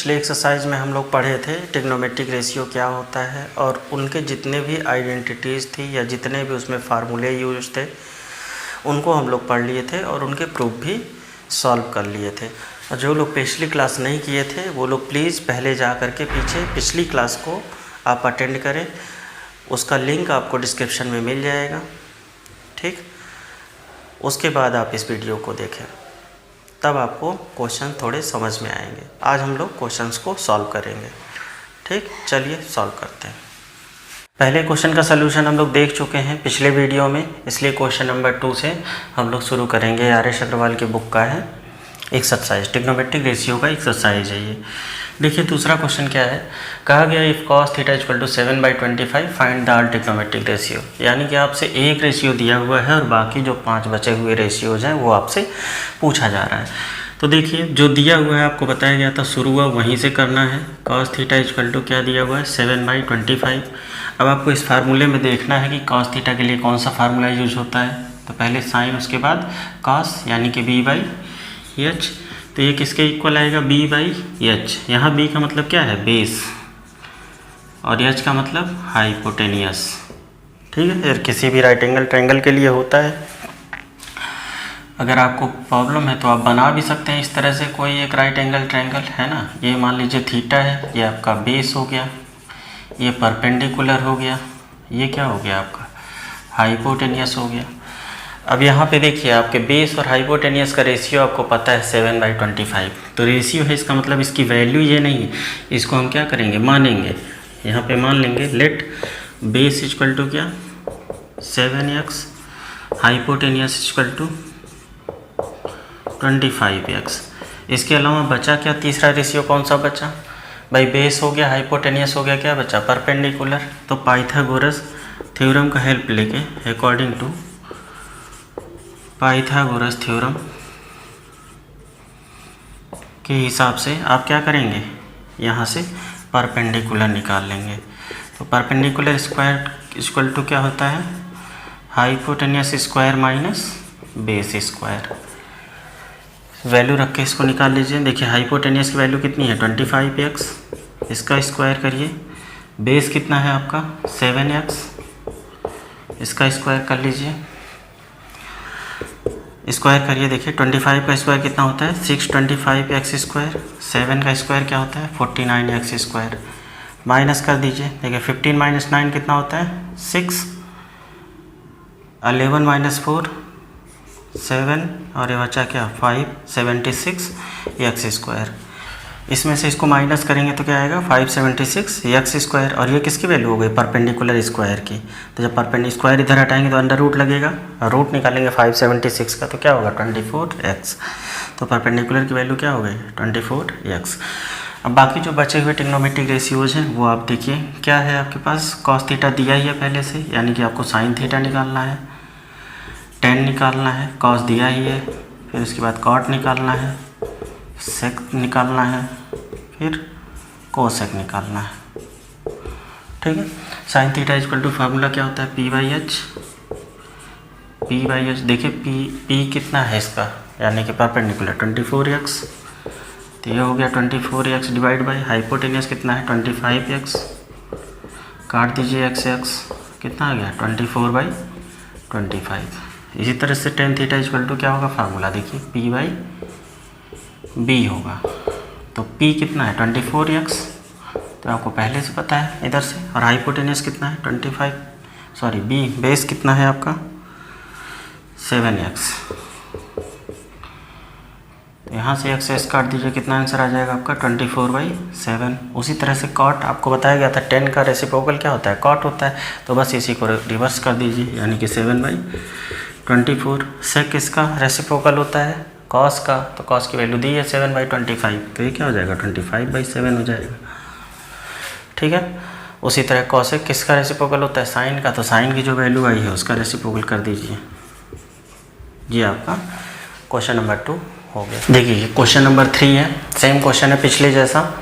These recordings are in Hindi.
पिछले एक्सरसाइज में हम लोग पढ़े थे ट्रिग्नोमेट्रिक रेशियो क्या होता है और उनके जितने भी आइडेंटिटीज़ थी या जितने भी उसमें फार्मूले यूज थे उनको हम लोग पढ़ लिए थे और उनके प्रूफ भी सॉल्व कर लिए थे। और जो लोग पिछली क्लास नहीं किए थे वो लोग प्लीज़ पहले जा कर के पीछे पिछली क्लास को आप अटेंड करें, उसका लिंक आपको डिस्क्रिप्शन में मिल जाएगा। ठीक, उसके बाद आप इस वीडियो को देखें, तब आपको क्वेश्चन थोड़े समझ में आएंगे। आज हम लोग क्वेश्चंस को सॉल्व करेंगे। ठीक, चलिए सॉल्व करते हैं। पहले क्वेश्चन का सलूशन हम लोग देख चुके हैं पिछले वीडियो में, इसलिए क्वेश्चन नंबर 2 से हम लोग शुरू करेंगे। आर.एस. अग्रवाल की बुक का है एक्सरसाइज, ट्रिग्नोमेट्रिक रेशियो का एक्सरसाइज है ये। देखिए दूसरा क्वेश्चन क्या है, कहा गया if cos theta equal to 7/25 find the all trigonometric ratio. यानी कि आपसे एक रेशियो दिया हुआ है और बाकी जो 5 बचे हुए रेशियोज हैं वो आपसे पूछा जा रहा है। तो देखिए जो दिया हुआ है आपको बताया गया था, शुरू हुआ वहीं से करना है। cos थीटा इक्वल टू क्या दिया हुआ है 7/25। अब आपको इस फार्मूले में देखना है कि cos थीटा के लिए कौन सा फार्मूला यूज होता है। तो पहले साइन, उसके बाद cos यानी कि b/h। तो ये किसके इक्वल आएगा b/h। यहाँ b का मतलब क्या है बेस और h का मतलब हाइपोटेनियस। ठीक है, फिर किसी भी राइट एंगल ट्रायंगल के लिए होता है। अगर आपको प्रॉब्लम है तो आप बना भी सकते हैं इस तरह से कोई एक राइट एंगल ट्रायंगल, है ना। ये मान लीजिए थीटा है, ये आपका बेस हो गया, ये परपेंडिकुलर हो गया, ये क्या हो गया आपका हाइपोटेनियस हो गया। अब यहाँ पे देखिए आपके बेस और हाइपोटेनियस का रेशियो आपको पता है 7/25। तो रेशियो है, इसका मतलब इसकी वैल्यू ये नहीं है, इसको हम क्या करेंगे मानेंगे। यहाँ पे मान लेंगे लेट बेस इक्वल टू क्या 7x, hypotenuse equal to 25x। इसके अलावा बचा क्या, तीसरा रेशियो कौन सा बचा भाई, बेस हो गया, हाइपोटेनियस हो गया, क्या बचा परपेंडिकुलर। तो पाइथागोरस थ्योरम का हेल्प लेके अकॉर्डिंग टू पाइथागोरस थ्योरम के हिसाब से आप क्या करेंगे, यहाँ से परपेंडिकुलर निकाल लेंगे। तो परपेंडिकुलर स्क्वायर इक्वल टू क्या होता है hypotenuse square minus base square. Value रख के इसको निकाल लीजिए। देखिए हाइपोटेनियस की वैल्यू कितनी है 25x, इसका स्क्वायर करिए। बेस कितना है आपका 7x, इसका स्क्वायर कर लीजिए। स्क्वायर करिए, देखिए 25 का स्क्वायर कितना होता है 625x स्क्वायर, 7 का स्क्वायर क्या होता है 49x स्क्वायर। माइनस कर दीजिए, देखिए 15 - 9 कितना होता है 6, 11 - 4 7 और ये बचा क्या 5, 76x स्क्वायर। इसमें से इसको माइनस करेंगे तो क्या आएगा 576x स्क्वायर। और ये किसकी वैल्यू हो गई परपेंडिकुलर स्क्वायर की। तो जब परपेंडिकुलर स्क्वायर इधर हटाएंगे तो अंडर रूट लगेगा, और रूट निकालेंगे 576 का तो क्या होगा 24x। तो परपेंडिकुलर की वैल्यू क्या हो गई 24x। अब बाकी जो बचे हुए ट्रिग्नोमेट्रिक रेशियोज हैं वो आप देखिए क्या है आपके पास। कॉस थीटा दिया ही है पहले से, यानी कि आपको साइन थीटा निकालना है, टेन निकालना है, कॉस दिया ही है, फिर उसके बाद कॉट निकालना है, सेक निकालना है, फिर कोसेक निकालना है। ठीक है, sine theta equal to formula क्या होता है p/h। देखिए p कितना है इसका, यानी कि परपेंडिकुलर 24x। तो ये हो गया 24x डिवाइड बाई हाइपोटेनियस कितना है 25x। काट दीजिए x कितना आ गया 24/25। इसी तरह से टेन थीटा इक्वल टू क्या होगा फार्मूला, देखिए p/b होगा। तो p कितना है 24x, तो आपको पहले से पता है इधर से। और हाइपोटेनियस कितना है 25, सॉरी b बेस कितना है आपका 7x। तो यहाँ से x काट दीजिए, कितना आंसर आ जाएगा आपका 24/7। उसी तरह से कॉट आपको बताया गया था 10 का रेसिप्रोकल क्या होता है कॉट होता है, तो बस इसी को रिवर्स कर दीजिए, यानी कि 7/24। सेक इसका रेसिप्रोकल होता है कॉस का, तो कॉस की वैल्यू दी है 7/25, तो ये क्या हो जाएगा 25/7 हो जाएगा। ठीक है, उसी तरह कॉसेक किसका रेसिप्रोकल होता है साइन का, तो साइन की जो वैल्यू आई है उसका रेसिप्रोकल कर दीजिए। जी आपका क्वेश्चन नंबर 2 हो गया। देखिए क्वेश्चन नंबर 3 है, सेम क्वेश्चन है पिछले जैसा।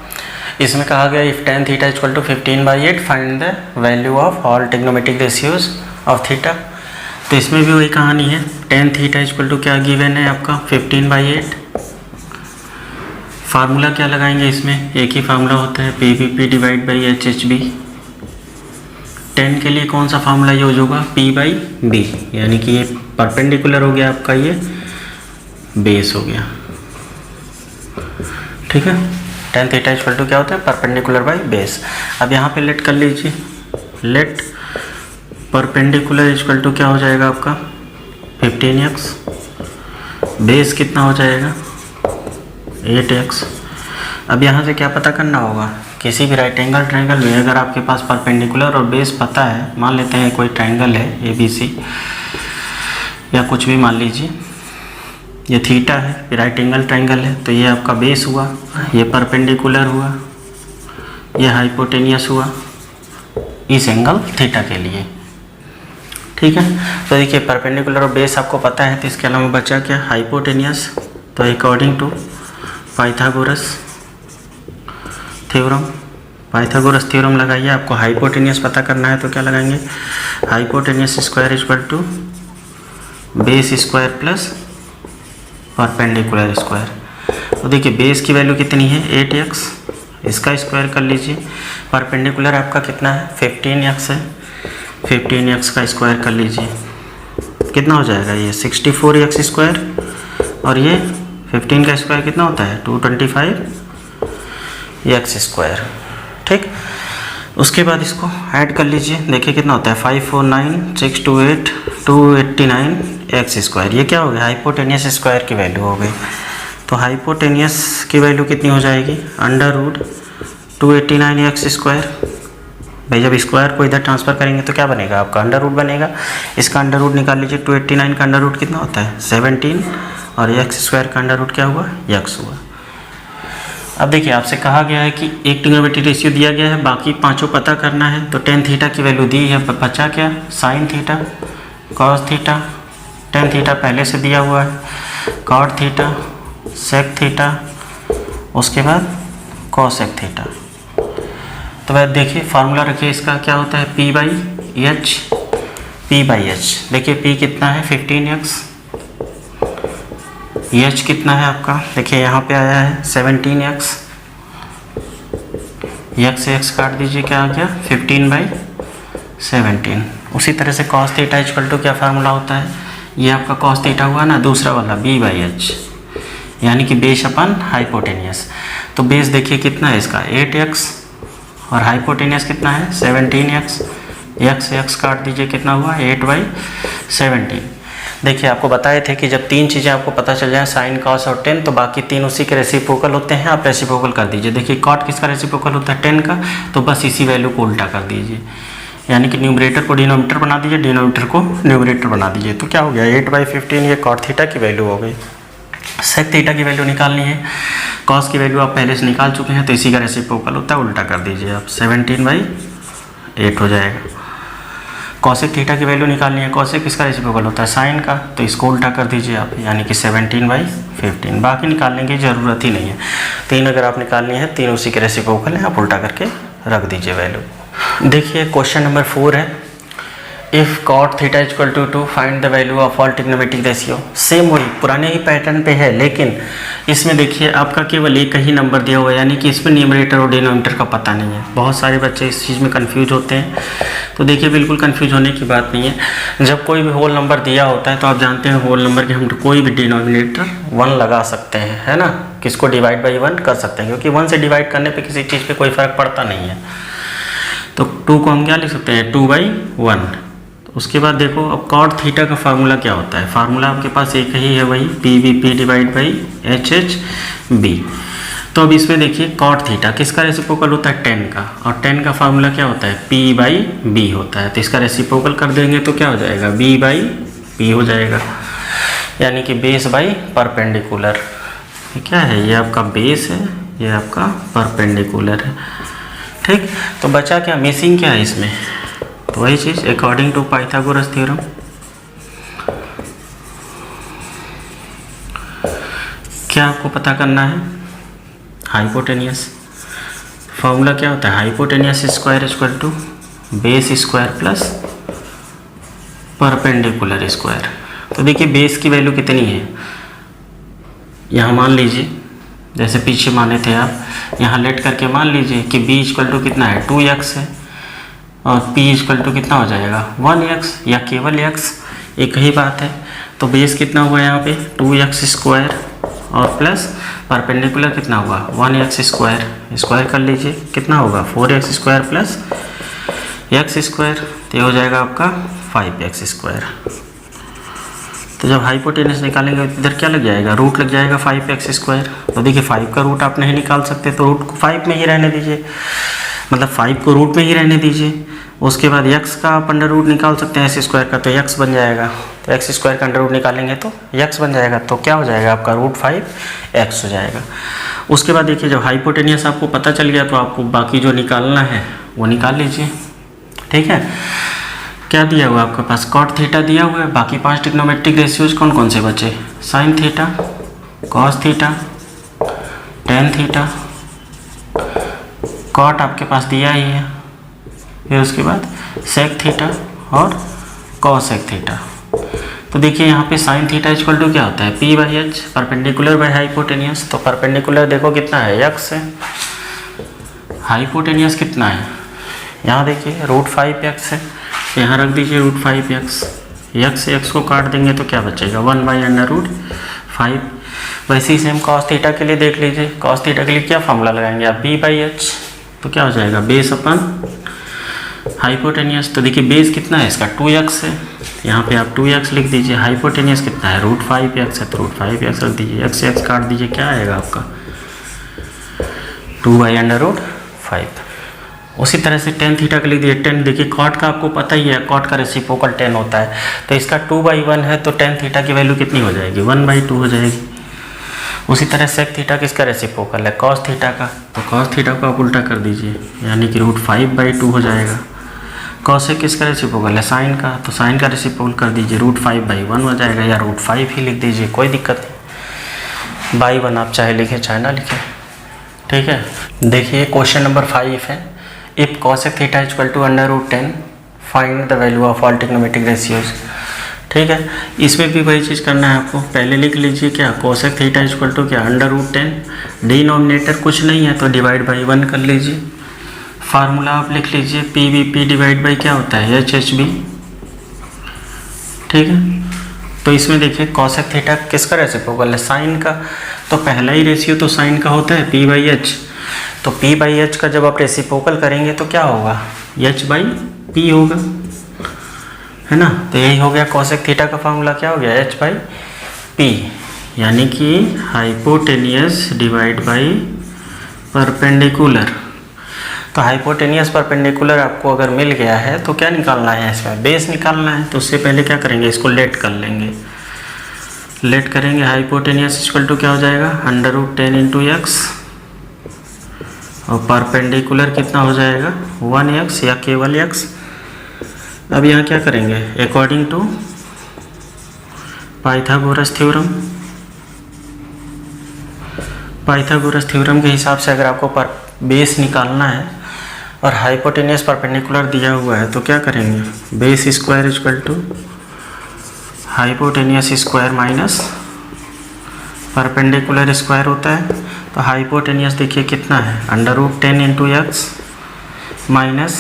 इसमें कहा गया if tan theta equal to 15/8 find the value of all trigonometric ratios of theta. तो इसमें भी वही कहानी है, tan थीटा इक्वल टू क्या गिवन है आपका 15/8 फार्मूला क्या लगाएंगे इसमें, एक ही फार्मूला होता है PVP डिवाइड बाई HHB। 10 के लिए कौन सा फार्मूला यूज होगा, P/B, यानी कि ये परपेंडिकुलर हो गया आपका, ये बेस हो गया, ठीक है। tan थीटा इक्वल टू क्या होता है, परपेंडिकुलर बाई बेस। अब यहाँ पे लेट कर लीजिए, लेट परपेंडिकुलर इक्वल टू क्या हो जाएगा आपका 15x, बेस कितना हो जाएगा 8x। अब यहाँ से क्या पता करना होगा, किसी भी राइट एंगल ट्रायंगल में अगर आपके पास परपेंडिकुलर और बेस पता है, मान लेते हैं कोई ट्रायंगल है ABC या कुछ भी मान लीजिए, ये थीटा है, राइट एंगल ट्रायंगल है, तो ये आपका बेस हुआ, ये परपेंडिकुलर हुआ, ये हाइपोटेनियस हुआ इस एंगल थीटा के लिए, ठीक है। तो देखिए परपेंडिकुलर और बेस आपको पता है, तो इसके अलावा बचा क्या, हाइपोटेनियस। तो according to Pythagoras theorem, Pythagoras theorem लगाइए, आपको हाइपोटेनियस पता करना है तो क्या लगाएंगे, hypotenuse square equal to base square plus perpendicular square. तो देखिए बेस की वैल्यू कितनी है 8x, इसका स्क्वायर कर लीजिए, परपेंडिकुलर आपका कितना है 15x है, 15x का स्क्वायर कर लीजिए, कितना हो जाएगा ये 64x स्क्वायर, और ये 15 का स्क्वायर कितना होता है 225x स्क्वायर, ठीक। उसके बाद इसको ऐड कर लीजिए, देखिए कितना होता है 549 628 289x स्क्वायर। ये क्या हो गया, हाइपोटेनियस स्क्वायर की वैल्यू हो गई। तो हाइपोटेनियस की वैल्यू कितनी हो जाएगी, √289x स्क्वायर। भाई जब स्क्वायर को इधर ट्रांसफ़र करेंगे तो क्या बनेगा आपका अंडर रूट बनेगा, इसका अंडर रूट निकाल लीजिए, 289 का अंडर रूट कितना होता है 17, और x स्क्वायर का अंडर रूट क्या हुआ x हुआ। अब देखिए आपसे कहा गया है कि एक ट्रिग्नोमेट्रिक रेशियो दिया गया है, बाकी पांचों पता करना है। तो tan थीटा की वैल्यू दी है, बचा क्या sin theta, cos theta, tan theta पहले से दिया हुआ है, cot थीटा, sec थीटा, उसके बाद cosec थीटा। तो वह देखिए फार्मूला रखिए, इसका क्या होता है P/H, P/H देखिए P कितना है 15x, H कितना है आपका, देखिए यहाँ पे आया है 17x, x से x काट दीजिए, क्या आ गया 15/17। उसी तरह से cos थीटा इक्वल टू क्या फार्मूला होता है, ये आपका cos थीटा हुआ ना, दूसरा वाला B/H, यानी कि बेस अपन हाइपोटेनियस। तो बेस देखिए कितना है इसका 8x, और हाइपोटेनियस कितना है 17x, x से x काट दीजिए, कितना हुआ 8/17। देखिए आपको बताए थे कि जब तीन चीज़ें आपको पता चल जाए साइन कॉस और टेन, तो बाकी तीन उसी के रेसिप्रोकल होते हैं, आप रेसिप्रोकल कर दीजिए। देखिए कॉट किसका रेसिप्रोकल होता है 10 का, तो बस इसी वैल्यू को उल्टा कर दीजिए, यानी कि न्यूमरेटर को डिनोमिनेटर बना दीजिए, डिनोमिनेटर को न्यूमरेटर बना दीजिए। तो क्या हो गया 8/15, ये कॉट थीटा की वैल्यू हो गई। सेक थीटा की वैल्यू निकालनी है, कॉस की वैल्यू आप पहले से निकाल चुके हैं, तो इसी का रेसिप्रोकल होता है, उल्टा कर दीजिए आप, 17/8 हो जाएगा। कॉसेक थीटा की वैल्यू निकालनी है, कॉसेक किसका रेसिप्रोकल होता है साइन का, तो इसको उल्टा कर दीजिए आप, यानी कि 17/15। बाकी निकालने की ज़रूरत ही नहीं है, तीन अगर आप निकालनी है, तीन उसी के रेसिप्रोकल है, आप उल्टा करके रख दीजिए वैल्यू। देखिए क्वेश्चन नंबर 4 है, if cot theta equal to find the value of all trigonometric ratio. Same वही पुराने ही पैटर्न पे है, लेकिन इसमें देखिए आपका केवल एक ही नंबर दिया हुआ है, यानी कि इसमें न्यूमरेटर और डिनोमिनेटर का पता नहीं है। बहुत सारे बच्चे इस चीज़ में कंफ्यूज होते हैं, तो देखिए बिल्कुल कंफ्यूज होने की बात नहीं है। जब कोई भी होल नंबर दिया होता है, तो आप जानते हैं होल नंबर के हम कोई भी डिनोमिनेटर 1 लगा सकते हैं, है ना, किसको डिवाइड बाई 1 कर सकते हैं, क्योंकि 1 से डिवाइड करने पर किसी चीज़ पर कोई फ़र्क पड़ता नहीं है। तो 2 को हम क्या लिख सकते हैं 2/1। उसके बाद देखो अब cot थीटा का फार्मूला क्या होता है, फार्मूला आपके पास एक ही है, वही PVP डिवाइड बाई HHB। तो अब इसमें देखिए cot थीटा किसका रेसिप्रोकल होता है 10 का, और 10 का फार्मूला क्या होता है P/B होता है। तो इसका रेसिप्रोकल कर देंगे तो क्या हो जाएगा B/P हो जाएगा, यानी कि बेस बाई परपेंडिकुलर। क्या है, ये आपका बेस है, ये आपका परपेंडिकुलर है, ठीक। तो बचा क्या, मिसिंग क्या है इसमें, तो वही चीज़ अकॉर्डिंग टू पाइथागोरस थ्योरम। क्या आपको पता करना है, हाइपोटेनियस। फॉर्मूला क्या होता है, hypotenuse square equal to base square plus perpendicular square. तो देखिए बेस की वैल्यू कितनी है, यहाँ मान लीजिए जैसे पीछे माने थे आप, यहाँ लेट करके मान लीजिए कि b इक्वल टू कितना है 2x है और p इक्वल टू कितना हो जाएगा 1x या केवल x, एक ही बात है। तो बेस कितना हुआ यहाँ पे 2x स्क्वायर और प्लस परपेंडिकुलर कितना हुआ 1x स्क्वायर, स्क्वायर कर लीजिए कितना होगा 4x square plus x square, तो ये हो जाएगा आपका 5x स्क्वायर। तो जब हाइपोटेनस निकालेंगे इधर क्या लग जाएगा, रूट लग जाएगा 5x स्क्वायर। तो देखिए 5 का रूट आप नहीं निकाल सकते तो रूट को 5 में ही रहने दीजिए, मतलब 5 को रूट में ही रहने दीजिए। उसके बाद x का आप अंडर रूट निकाल सकते हैं x स्क्वायर का, तो x बन जाएगा। तो x स्क्वायर का अंडर रूट निकालेंगे तो x बन जाएगा, तो क्या हो जाएगा आपका रूट 5x हो जाएगा। उसके बाद देखिए जब हाइपोटेनियस आपको पता चल गया तो आपको बाकी जो निकालना है वो निकाल लीजिए, ठीक है। क्या दिया हुआ है आपके पास, कॉट थीटा दिया हुआ है। बाकी 5 ट्रिग्नोमेट्रिक रेशियोज कौन कौन से बचे, sine theta, cos theta, tan theta, cot आपके पास दिया ही है, फिर उसके बाद सेक थीटा और कॉसेक थीटा। तो देखिए यहाँ पे साइन थीटा इक्वल टू क्या होता है p/h, परपेंडिकुलर बाय हाइपोटेनियस। तो परपेंडिकुलर देखो कितना है x है, हाइपोटेनियस कितना है, यहाँ देखिए रूट 5x है, यहाँ रख दीजिए रूट 5x, x से x को काट देंगे तो क्या बचेगा 1/√5। वैसे ही सेम कॉस थीटा के लिए देख लीजिए, कॉस थीटा के लिए क्या फॉर्मूला लगाएंगे आप b/h, तो क्या हो जाएगा बेस अपन हाइपोटेनियस। तो देखिए बेस कितना है इसका 2x है, यहाँ पे आप 2x लिख दीजिए, हाइपोटेनियस कितना है रूट 5x है, तो रूट 5x रख दीजिए, x से x काट दीजिए, क्या आएगा आपका 2/√5। उसी तरह से टेन थीटा के लिख दिए, टेन देखिए कॉट का आपको पता ही है, कॉट का रेसिप्रोकल 10 होता है, तो इसका 2/1 है, तो टेन थीटा की वैल्यू कितनी हो जाएगी 1/2 हो जाएगी। उसी तरह सेक थीटा किसका रेसिप्रोकल है कॉस थीटा का, तो कॉस थीटा को आप उल्टा कर दीजिए, यानी कि रूट 5/2 हो जाएगा। कॉसेक किसका रेसिप्रोकल है साइन का, तो साइन का रेसिप्रोकल कर दीजिए रूट 5/1 हो जाएगा, या रूट 5 ही लिख दीजिए, कोई दिक्कत नहीं, बाई 1 आप चाहे लिखें चाहे ना लिखें, ठीक है। देखिए क्वेश्चन नंबर 5 है, if cosec theta equal to √10 find the value of all trigonometric ratios, ठीक है। इसमें भी वही चीज़ करना है आपको, पहले लिख लीजिए क्या cosec थीटा इक्वल टू क्या √10, डिनोमिनेटर कुछ नहीं है तो डिवाइड बाई 1 कर लीजिए, फार्मूला आप लिख लीजिए PVP डिवाइड बाई क्या होता है HHB, ठीक है। तो इसमें देखिए cosec थीटा किसका रेसिप्रोकल है साइन का, तो पहला ही रेशियो तो साइन का होता है p/h, तो p/h का जब आप रेसिप्रोकल करेंगे तो क्या होगा h/p होगा, है ना। तो यही हो गया cosec थीटा का फार्मूला, क्या हो गया h/p, यानी कि हाइपोटेनियस डिवाइड बाई परपेंडिकुलर। तो हाइपोटेनियस परपेंडिकुलर आपको अगर मिल गया है तो क्या निकालना है, इसमें बेस निकालना है। तो उससे पहले क्या करेंगे, इसको लेट कर लेंगे, लेट करेंगे, हाइपोटेनियस इक्वल टू क्या हो जाएगा √10 × x और परपेंडिकुलर कितना हो जाएगा 1x या केवल x। अब यहाँ क्या करेंगे, according to Pythagoras theorem, Pythagoras theorem के हिसाब से अगर आपको बेस निकालना है और हाइपोटेनियस परपेंडिकुलर दिया हुआ है तो क्या करेंगे, base square equal to hypotenuse square minus perpendicular square होता है। तो हाइपोटेनियस देखिए कितना है √10 × x माइनस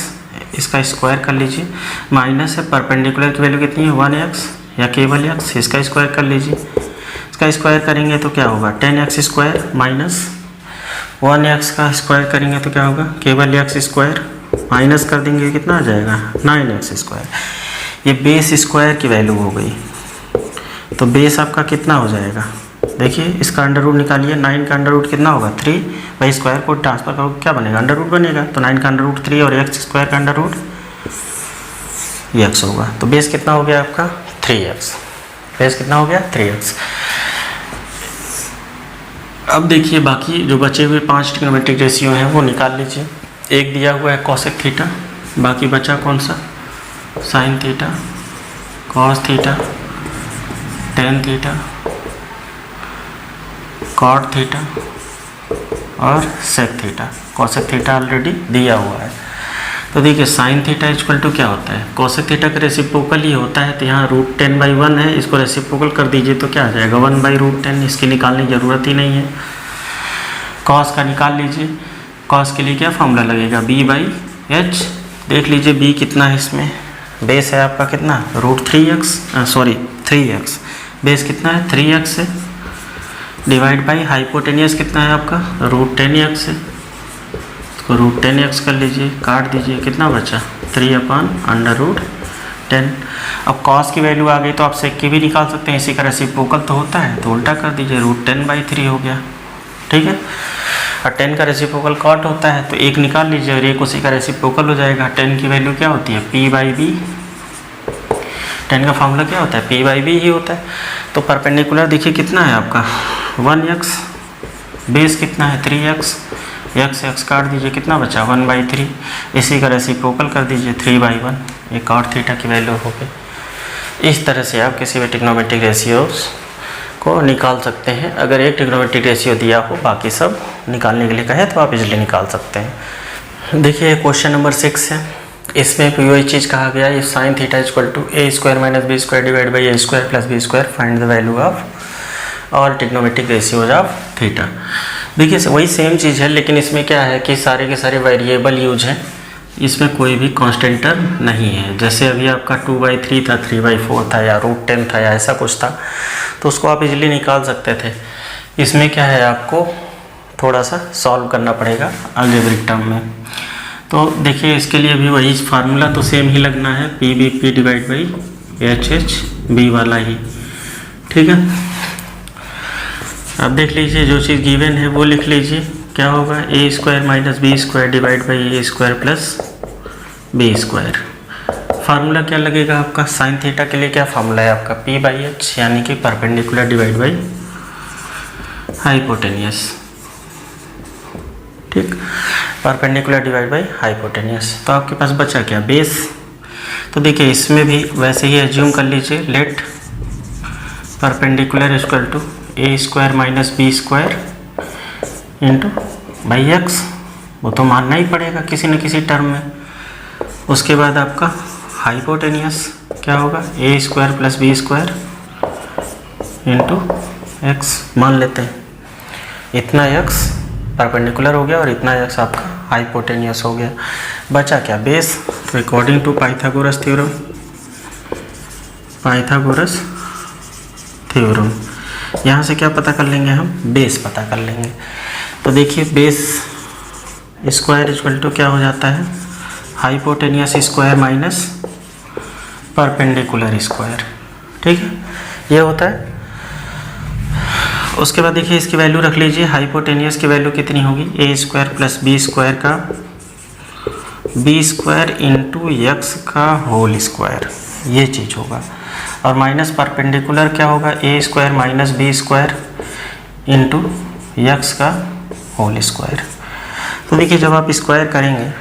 इसका स्क्वायर कर लीजिए, माइनस है परपेंडिकुलर की वैल्यू कितनी है 1x या केवल x, इसका स्क्वायर कर लीजिए, इसका स्क्वायर करेंगे तो क्या होगा 10x स्क्वायर माइनस 1x का स्क्वायर करेंगे तो क्या होगा केवल x स्क्वायर, माइनस कर देंगे कितना आ जाएगा 9x स्क्वायर। ये बेस स्क्वायर की वैल्यू हो गई, तो बेस आपका कितना हो जाएगा, देखिए इसका अंडर रूट निकालिए, 9 का अंडर रूट कितना होगा 3, भाई स्क्वायर को ट्रांसफर करो क्या बनेगा अंडर रूट बनेगा, तो 9 का अंडर रूट 3 और x स्क्वायर का अंडर रूट x होगा। तो बेस कितना हो गया आपका 3x, बेस कितना हो गया 3x। अब देखिए बाकी जो बचे हुए 5 ट्रिग्नोमेट्रिक रेशियो हैं वो निकाल लीजिए। एक दिया हुआ है cosec थीटा, बाकी बचा कौन सा sine theta, cos theta, tan theta, cot theta और sec theta. cosec theta already दिया हुआ है। तो देखिए साइन थीटा इक्वल टू क्या होता है cosec थीटा का रेसिप्रोकल ही होता है, तो यहाँ √10/1 है, इसको रेसिप्रोकल कर दीजिए तो क्या आ जाएगा 1/√10, इसकी निकालने की ज़रूरत ही नहीं है। कॉस का निकाल लीजिए। कॉस के लिए क्या फॉर्मूला लगेगा, b बाई एच। देख लीजिए b कितना है, इसमें बेस है आपका कितना, √3x, बेस कितना है 3x है, डिवाइड बाई हाइपोटेनियस कितना है आपका √10x है, इसको √10x कर लीजिए, काट दीजिए, कितना बचा 3/√10। अब कॉस की वैल्यू आ गई तो आप सेक की भी निकाल सकते हैं, इसी का रेसिप्रोकल तो होता है, तो उल्टा कर दीजिए, √10/3 हो गया, ठीक है। और 10 का रेसिप्रोकल कॉट होता है, तो एक निकाल लीजिए और एक उसी का रेसिप्रोकल हो जाएगा। 10 की वैल्यू क्या होती है, p/b। 10 का फॉर्मूला क्या होता है, p/b ही होता है। तो परपेंडिकुलर देखिए कितना है आपका 1x, बेस कितना है 3x, x काट दीजिए, कितना बचा 1/3, इसी का रेसिप्रोकल कर दीजिए 3/1, एक और थीटा की वैल्यू हो गई। इस तरह से आप किसी भी ट्रिग्नोमेट्रिक रेशियोज को निकाल सकते हैं। अगर एक ट्रिग्नोमेट्रिक रेशियो दिया हो, बाकी सब निकालने के लिए कहे तो आप इजीली निकाल सकते हैं। देखिए क्वेश्चन नंबर 6 है, इसमें भी वही चीज़ कहा गया है, sin theta = a² - b² divide by a² + b², find the value of all trigonometric ratios of theta. देखिए वही सेम चीज़ है, लेकिन इसमें क्या है कि सारे के सारे वेरिएबल यूज हैं, इसमें कोई भी कांस्टेंट टर्म नहीं है। जैसे अभी आपका 2/3 था, 3/4 था, या √10 था, या ऐसा कुछ था, तो उसको आप इजीली निकाल सकते थे। इसमें क्या है, आपको थोड़ा सा सॉल्व करना पड़ेगा अलजेब्रिक टर्म में। तो देखिए इसके लिए भी वही फार्मूला तो सेम ही लगना है, p/b डिवाइड बाई h/b वाला ही, ठीक है। अब देख लीजिए जो चीज़ गिवन है वो लिख लीजिए, क्या होगा a² - b² divide by a² + b²। Formula क्या लगेगा आपका, साइन थीटा के लिए क्या फार्मूला है आपका p/h, यानी कि परपेंडिकुलर डिवाइड बाई हाइपोटेनियस, ठीक, परपेंडिकुलर डिवाइड बाई हाइपोटेनियस। तो आपके पास बचा क्या, बेस। तो देखिए इसमें भी वैसे ही एज्यूम कर लीजिए, let perpendicular = a² - b² into by x, वो तो मानना ही पड़ेगा किसी न किसी टर्म में। उसके बाद आपका हाइपोटेनियस क्या होगा, a² + b² इंटू x, मान लेते हैं इतना x परपेंडिकुलर हो गया और इतना x आपका हाइपोटेनियस हो गया। बचा क्या, बेस। तो अकॉर्डिंग टू पाइथागोरस थ्योरम यहाँ से क्या पता कर लेंगे हम, बेस पता कर लेंगे। तो देखिए बेस स्क्वायर = क्या हो जाता है, hypotenuse square minus perpendicular square, ठीक है, ये होता है। उसके बाद देखिए इसकी वैल्यू रख लीजिए, हाइपोटेनियस की वैल्यू कितनी होगी, a² + b² का b² इंटू x का होल स्क्वायर, ये चीज़ होगा। और माइनस परपेंडिकुलर क्या होगा, a² - b² इंटू x का होल स्क्वायर। तो देखिए जब आप स्क्वायर करेंगे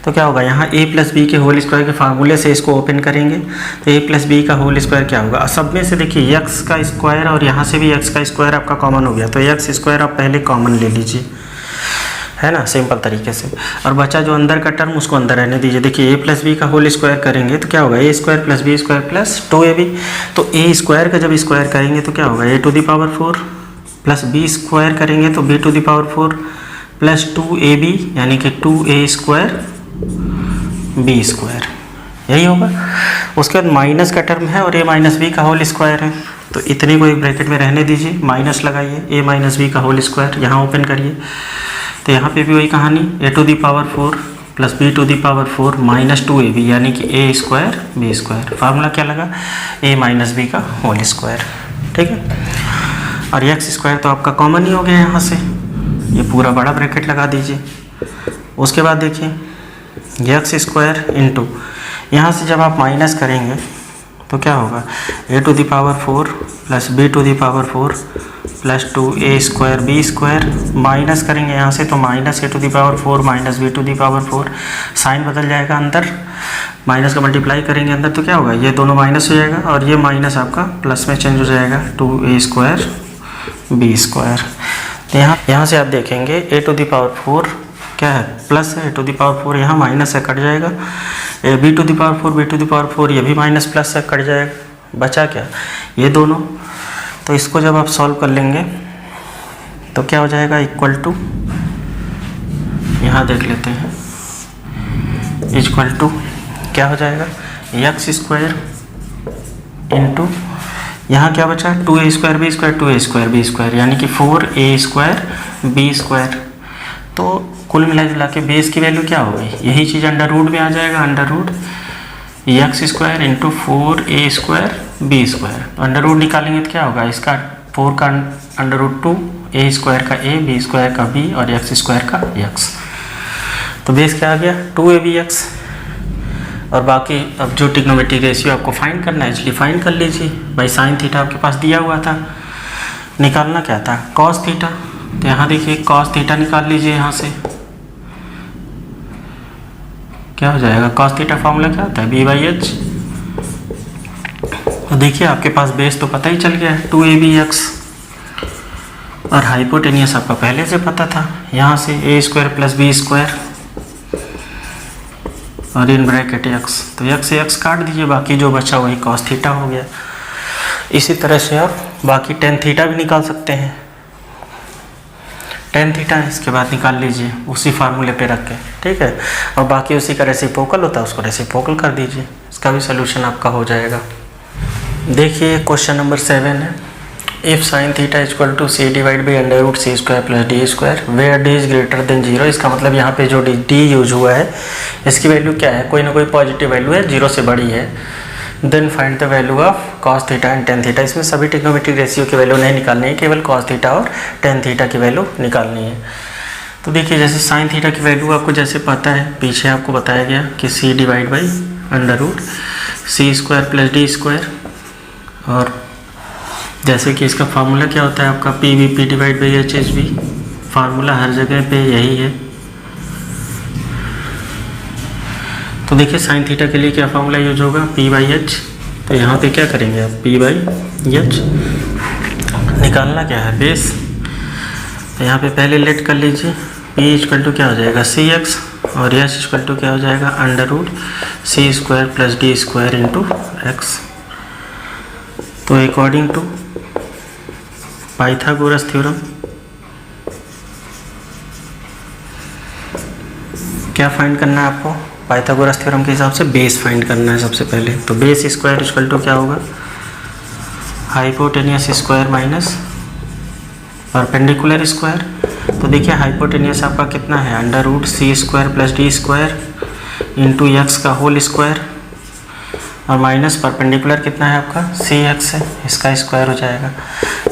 तो क्या होगा, यहाँ a + b के होल स्क्वायर के फार्मूले से इसको ओपन करेंगे, तो a + b का होल स्क्वायर क्या होगा, सब में से देखिए x का स्क्वायर और यहाँ से भी x का स्क्वायर आपका कॉमन हो गया, तो x² आप पहले कॉमन ले लीजिए, है ना, सिंपल तरीके से। और बचा जो अंदर का टर्म उसको अंदर रहने दीजिए। देखिए a + b का होल स्क्वायर करेंगे तो क्या होगा, a² + b² + 2ab। तो a² का जब स्क्वायर करेंगे तो क्या होगा, a⁴ प्लस b² करेंगे तो b⁴ प्लस 2ab, यानी कि 2a² b², यही होगा। उसके बाद माइनस का टर्म है और a - b का होल स्क्वायर है, तो इतने को एक ब्रैकेट में रहने दीजिए, माइनस लगाइए, a - b का होल स्क्वायर यहाँ ओपन करिए, तो यहाँ पे भी वही कहानी, a⁴ plus b⁴ minus 2ab, यानी कि a² b²। फार्मूला क्या लगा, a - b का होल स्क्वायर, ठीक है। और x² तो आपका कॉमन ही हो गया यहाँ से, ये पूरा बड़ा ब्रैकेट लगा दीजिए। उसके बाद देखिए x² इंटू यहाँ से जब आप माइनस करेंगे तो क्या होगा, a⁴ plus b⁴ plus 2a² b², minus करेंगे यहाँ से तो minus a⁴ minus b⁴, sign बदल जाएगा अंदर, माइनस का मल्टीप्लाई करेंगे अंदर तो क्या होगा, ये दोनों माइनस हो जाएगा और ये माइनस आपका प्लस में चेंज हो जाएगा, 2a² b²। तो यहाँ से आप देखेंगे a⁴ क्या है, प्लस है, a⁴ यहाँ माइनस है, कट जाएगा, b⁴ ये भी माइनस प्लस है, कट जाएगा। बचा क्या, ये दोनों। तो इसको जब आप सॉल्व कर लेंगे तो क्या हो जाएगा इक्वल टू, यहाँ देख लेते हैं, इक्वल टू क्या हो जाएगा एक्स स्क्वायर इंटू यहाँ क्या बचा 2a square B square 2a square B square यानी कि 4a स्क्वायर बी स्क्वायर। तो कुल मिला जुला के बेस की वैल्यू क्या होगी, यही चीज़ अंडर रूट में आ जाएगा, under root x square into 4a square B square. तो अंडर रूट निकालेंगे तो क्या होगा, इसका 4 का अंडर रूट 2, a स्क्वायर का a, b स्क्वायर का b और x स्क्वायर का x। तो बेस क्या आ गया 2abx। और बाकी अब जो ट्रिग्नोमेट्रिक रेशियो आपको फाइंड करना है इसलिए फाइंड कर लीजिए भाई। साइन थीटा आपके पास दिया हुआ था, निकालना क्या था कॉस थीटा। तो यहाँ देखिए कॉस थीटा निकाल लीजिए, यहाँ से क्या हो जाएगा कॉस थीटा फॉर्मूला क्या होता है b/h। तो देखिए आपके पास बेस तो पता ही चल गया है 2abx और हाइपोटेनियस आपका पहले से पता था, यहाँ से a square plus B square और इन ब्रैकेट x। तो x से x काट दीजिए, बाकी जो बचा वही cos थीटा हो गया। इसी तरह से आप बाकी tan थीटा भी निकाल सकते हैं, tan थीटा इसके बाद निकाल लीजिए उसी फार्मूले पे रख के, ठीक है। और बाकी उसी का रेसिप्रोकल होता है उसको रेसिप्रोकल कर दीजिए, इसका भी सोल्यूशन आपका हो जाएगा। देखिए क्वेश्चन नंबर 7 है, if sine theta equal to c divide by under root c square plus D square where d is greater than 0। इसका मतलब यहाँ पे जो d यूज हुआ है इसकी वैल्यू क्या है, कोई ना कोई पॉजिटिव वैल्यू है, 0 से बड़ी है। Then find the value of cos theta and tan theta. इसमें सभी ट्रिग्नोमेट्रिक रेशियो की वैल्यू नहीं निकालनी है, केवल cos थीटा और tan थीटा की वैल्यू निकालनी है। तो देखिए जैसे साइन थीटा की वैल्यू आपको जैसे पता है, पीछे आपको बताया गया कि c divide by under root c square plus D square. और जैसे कि इसका फार्मूला क्या होता है आपका pvp divide by hsv, formula हर जगह पे यही है। तो देखिए साइन थीटा के लिए क्या फार्मूला यूज होगा p/h। तो यहाँ पे क्या करेंगे आप p/h निकालना क्या है बेस। तो यहाँ पे पहले लेट कर लीजिए, p इक्वल टू क्या हो जाएगा cx और h इक्वल टू क्या हो जाएगा under root c square plus D square into x। तो अकॉर्डिंग टू पाइथागोरस थ्योरम क्या फाइंड करना है आपको, पाइथागोरस थ्योरम के हिसाब से बेस फाइंड करना है सबसे पहले। तो बेस स्क्वायर इक्वल टू क्या होगा hypotenuse square minus perpendicular square. तो देखिए हाइपोटेनियस आपका कितना है under root c square plus D square into x का होल स्क्वायर और माइनस परपेंडिकुलर कितना है आपका cx है, इसका स्क्वायर हो जाएगा।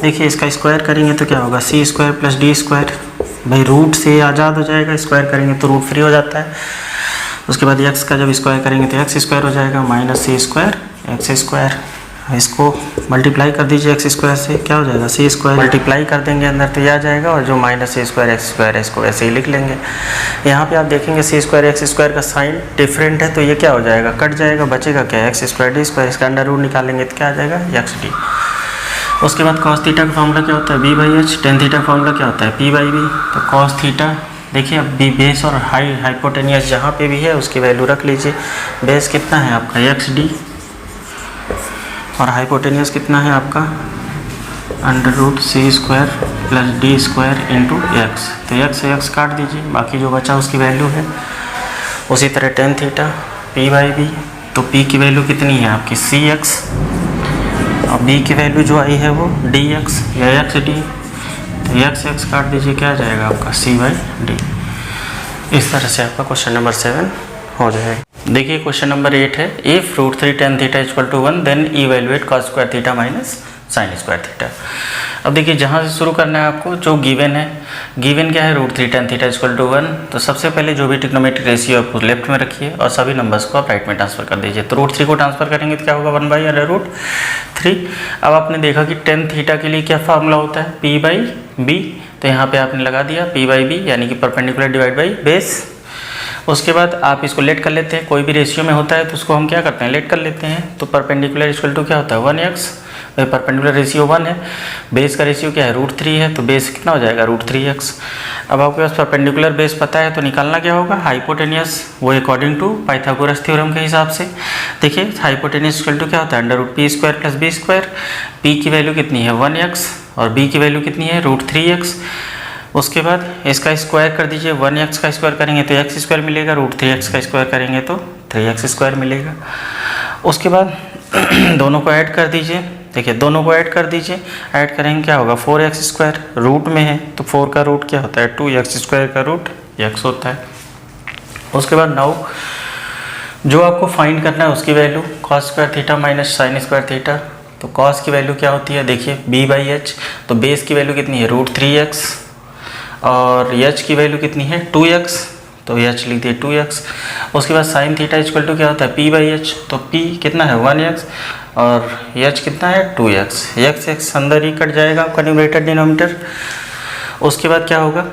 देखिए इसका स्क्वायर करेंगे तो क्या होगा c square plus D square, भाई रूट से आज़ाद हो जाएगा, स्क्वायर करेंगे तो रूट फ्री हो जाता है। उसके बाद x का जब स्क्वायर करेंगे तो x स्क्वायर हो जाएगा minus c square x square. इसको मल्टीप्लाई कर दीजिए एक्स स्क्वायर से, क्या हो जाएगा c स्क्वायर, मल्टीप्लाई कर देंगे अंदर तो यह आ जाएगा और जो minus c square x square है इसको ऐसे ही लिख लेंगे। यहाँ पे आप देखेंगे c स्क्वायर एक्स स्क्वायर का साइन डिफरेंट है तो ये क्या हो जाएगा कट जाएगा, बचेगा क्या एक्स स्क्वायर डी स्क्वायर, इसका अंडर रूट निकालेंगे तो क्या आ जाएगा एक्स डी। उसके बाद cos थीटा का फॉर्मूला क्या होता है b/h, tan थीटा का फॉर्मूला क्या होता है p/b। तो cos थीटा देखिए अब बेस और हाइपोटेनियस जहाँ पे भी है उसकी वैल्यू रख लीजिए। बेस कितना है आपका एक्स डी और हाइपोटेनियस कितना है आपका under root c square plus D square into x. तो x से x काट दीजिए, बाकी जो बचा उसकी वैल्यू है। उसी तरह tan थीटा p/b, तो p की वैल्यू कितनी है आपकी cx और b की वैल्यू जो आई है वो dx या xd। तो x काट दीजिए, क्या आ जाएगा आपका c/d। इस तरह से आपका क्वेश्चन नंबर 7 हो जाएगा। देखिए क्वेश्चन नंबर 8 है, if root 3 tan theta equal to 1 then evaluate cos square theta minus sine square theta. अब देखिए जहाँ से शुरू करना है आपको, जो गिवन है, गिवन क्या है root 3 tan theta equal to 1। तो सबसे पहले जो भी ट्रिग्नोमेट्रिक रेशियो आपको लेफ्ट में रखिए और सभी नंबर्स को आप राइट में ट्रांसफर कर दीजिए। तो रूट 3 को ट्रांसफर करेंगे तो क्या होगा 1/√3। अब आपने देखा कि tan थीटा के लिए क्या फार्मूला होता है p/b। तो यहाँ पे आपने लगा दिया p/b यानी कि परपेंडिकुलर डिवाइड बाई बेस। उसके बाद आप इसको लेट कर लेते हैं, कोई भी रेशियो में होता है तो उसको हम क्या करते हैं लेट कर लेते हैं। तो परपेंडिकुलर इक्वल टू क्या होता है 1x, परपेंडिकुलर रेशियो 1 है, बेस का रेशियो क्या है √3 है, तो बेस कितना हो जाएगा √3x। अब आपके पास परपेंडिकुलर बेस पता है तो निकालना क्या होगा हाइपोटेनियस, वो अकॉर्डिंग टू पाइथागोरस थ्योरम के हिसाब से। देखिए हाइपोटेनियस इक्वल टू क्या होता है under root p square plus B square. p की वैल्यू कितनी है 1x और b की वैल्यू कितनी है √3x। उसके बाद इसका स्क्वायर कर दीजिए, 1x का स्क्वायर करेंगे तो x स्क्वायर मिलेगा, √3x का स्क्वायर करेंगे तो 3x स्क्वायर मिलेगा। उसके बाद दोनों को ऐड कर दीजिए, देखिए दोनों को ऐड कर दीजिए, ऐड करेंगे क्या होगा 4x स्क्वायर, रूट में है तो 4 का रूट क्या होता है 2x स्क्वायर का रूट x होता है। उसके बाद नाउ जो आपको फाइंड करना है उसकी value cos square theta minus sine square theta. तो cos की वैल्यू क्या होती है देखिए b/h, तो बेस की वैल्यू कितनी है √3x और h की वैल्यू कितनी है 2x, तो h लिख दिए 2x। उसके बाद साइन थीटा इक्वल टू क्या होता है p/h, तो p कितना है 1x और h कितना है 2x, x अंदर ही कट जाएगा आपका न्यूमरेटर डिनोमिनेटर। उसके बाद क्या होगा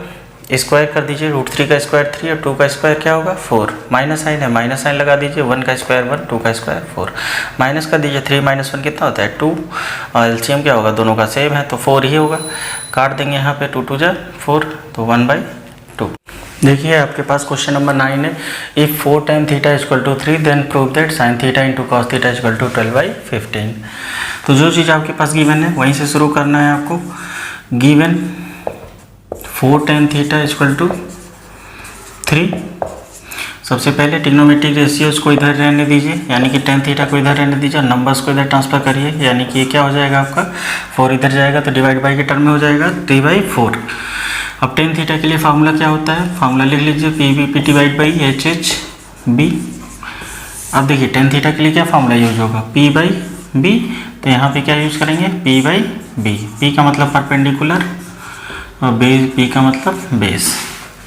स्क्वायर कर दीजिए, √3 का स्क्वायर 3 और 2 का स्क्वायर क्या होगा 4, माइनस साइन है माइनस साइन लगा दीजिए, 1 का स्क्वायर 1, 2 का स्क्वायर 4, माइनस कर दीजिए 3 - 1 कितना होता है 2 और एलसीएम क्या होगा दोनों का सेम है तो 4 ही होगा, काट देंगे यहाँ पे 2 × 2 = 4 तो 1/2। देखिए आपके पास क्वेश्चन नंबर 9 है, if 4 tan theta = 3 then prove that sin theta × cos theta = 12/15। तो जो चीज़ आपके पास गिवन है वहीं से शुरू करना है आपको। गिवन 4 tan थीटा = 3, सबसे पहले ट्रिग्नोमेट्रिक रेशियोज को इधर रहने दीजिए, यानी कि tan थीटा को इधर रहने दीजिए और नंबर्स को इधर ट्रांसफर करिए, यानी कि ये क्या हो जाएगा आपका 4 इधर जाएगा तो डिवाइड बाई के टर्म में हो जाएगा 3/4। अब tan थीटा के लिए फार्मूला क्या होता है, फार्मूला लिख लीजिए PVP / HHB। अब देखिए tan थीटा के लिए क्या फार्मूला यूज होगा P/B, तो यहाँ पे क्या यूज करेंगे P/B। P का मतलब परपेंडिकुलर और B का मतलब बेस।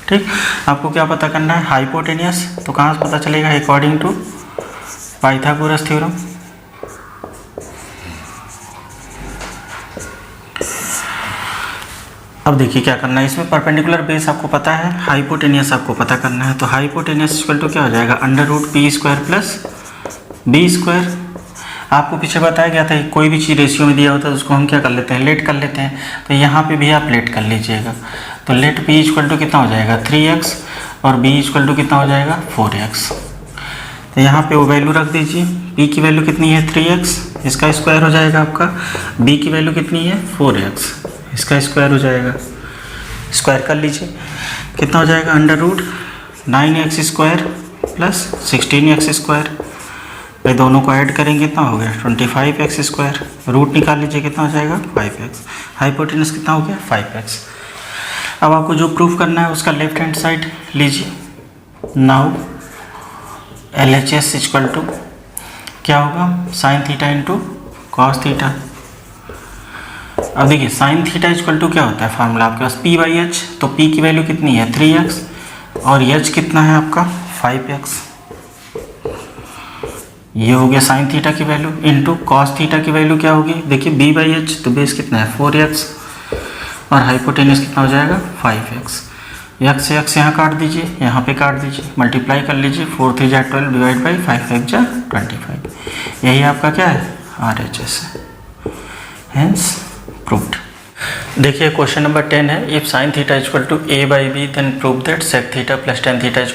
ठीक, आपको क्या पता करना है हाइपोटेनियस, तो कहाँ से पता चलेगा अकॉर्डिंग टू पाइथागोरस थ्योरम। अब देखिए क्या करना है इसमें, परपेंडिकुलर बेस आपको पता है, हाइपोटेनियस आपको पता करना है। तो हाइपोटेनियस इक्वल टू क्या हो जाएगा √p² + b²। आपको पीछे बताया गया था कि कोई भी चीज़ रेशियो में दिया होता है तो उसको हम क्या कर लेते हैं लेट कर लेते हैं, तो यहाँ पे भी आप लेट कर लीजिएगा। तो लेट p = कितना हो जाएगा 3x और b = कितना हो जाएगा 4x। तो यहाँ पे वो वैल्यू रख दीजिए, p की वैल्यू कितनी है 3x, इसका स्क्वायर हो जाएगा आपका, b की वैल्यू कितनी है 4x, इसका स्क्वायर हो जाएगा, स्क्वायर कर लीजिए कितना हो जाएगा √9x² + 16x²। भाई दोनों को ऐड करेंगे कितना हो गया 25x², रूट निकाल लीजिए कितना हो जाएगा 5x, हाइपोटेनस कितना हो गया 5x। अब आपको जो प्रूफ करना है उसका लेफ्ट हैंड साइड लीजिए। नाउ LHS = क्या होगा sin थीटा × cos थीटा। अब देखिए sin थीटा = क्या होता है फार्मूला आपके पास P/h, तो P की वैल्यू कितनी है 3x और h कितना है आपका 5x। ये हो गया sin थीटा की वैल्यू इंटू cos थीटा की वैल्यू क्या होगी देखिए b/h, तो बेस कितना है 4x और हाइपोटेनस कितना हो जाएगा 5x। x से x यहाँ काट दीजिए, यहाँ पे काट दीजिए, मल्टीप्लाई कर लीजिए, 4 × 3 = 12 डिवाइड बाई 5 × 5 = 25। यही आपका क्या है RHS है, हेंस प्रूव्ड। देखिए क्वेश्चन नंबर 10 है, if sin theta = a/b then prove that sec theta + tan theta =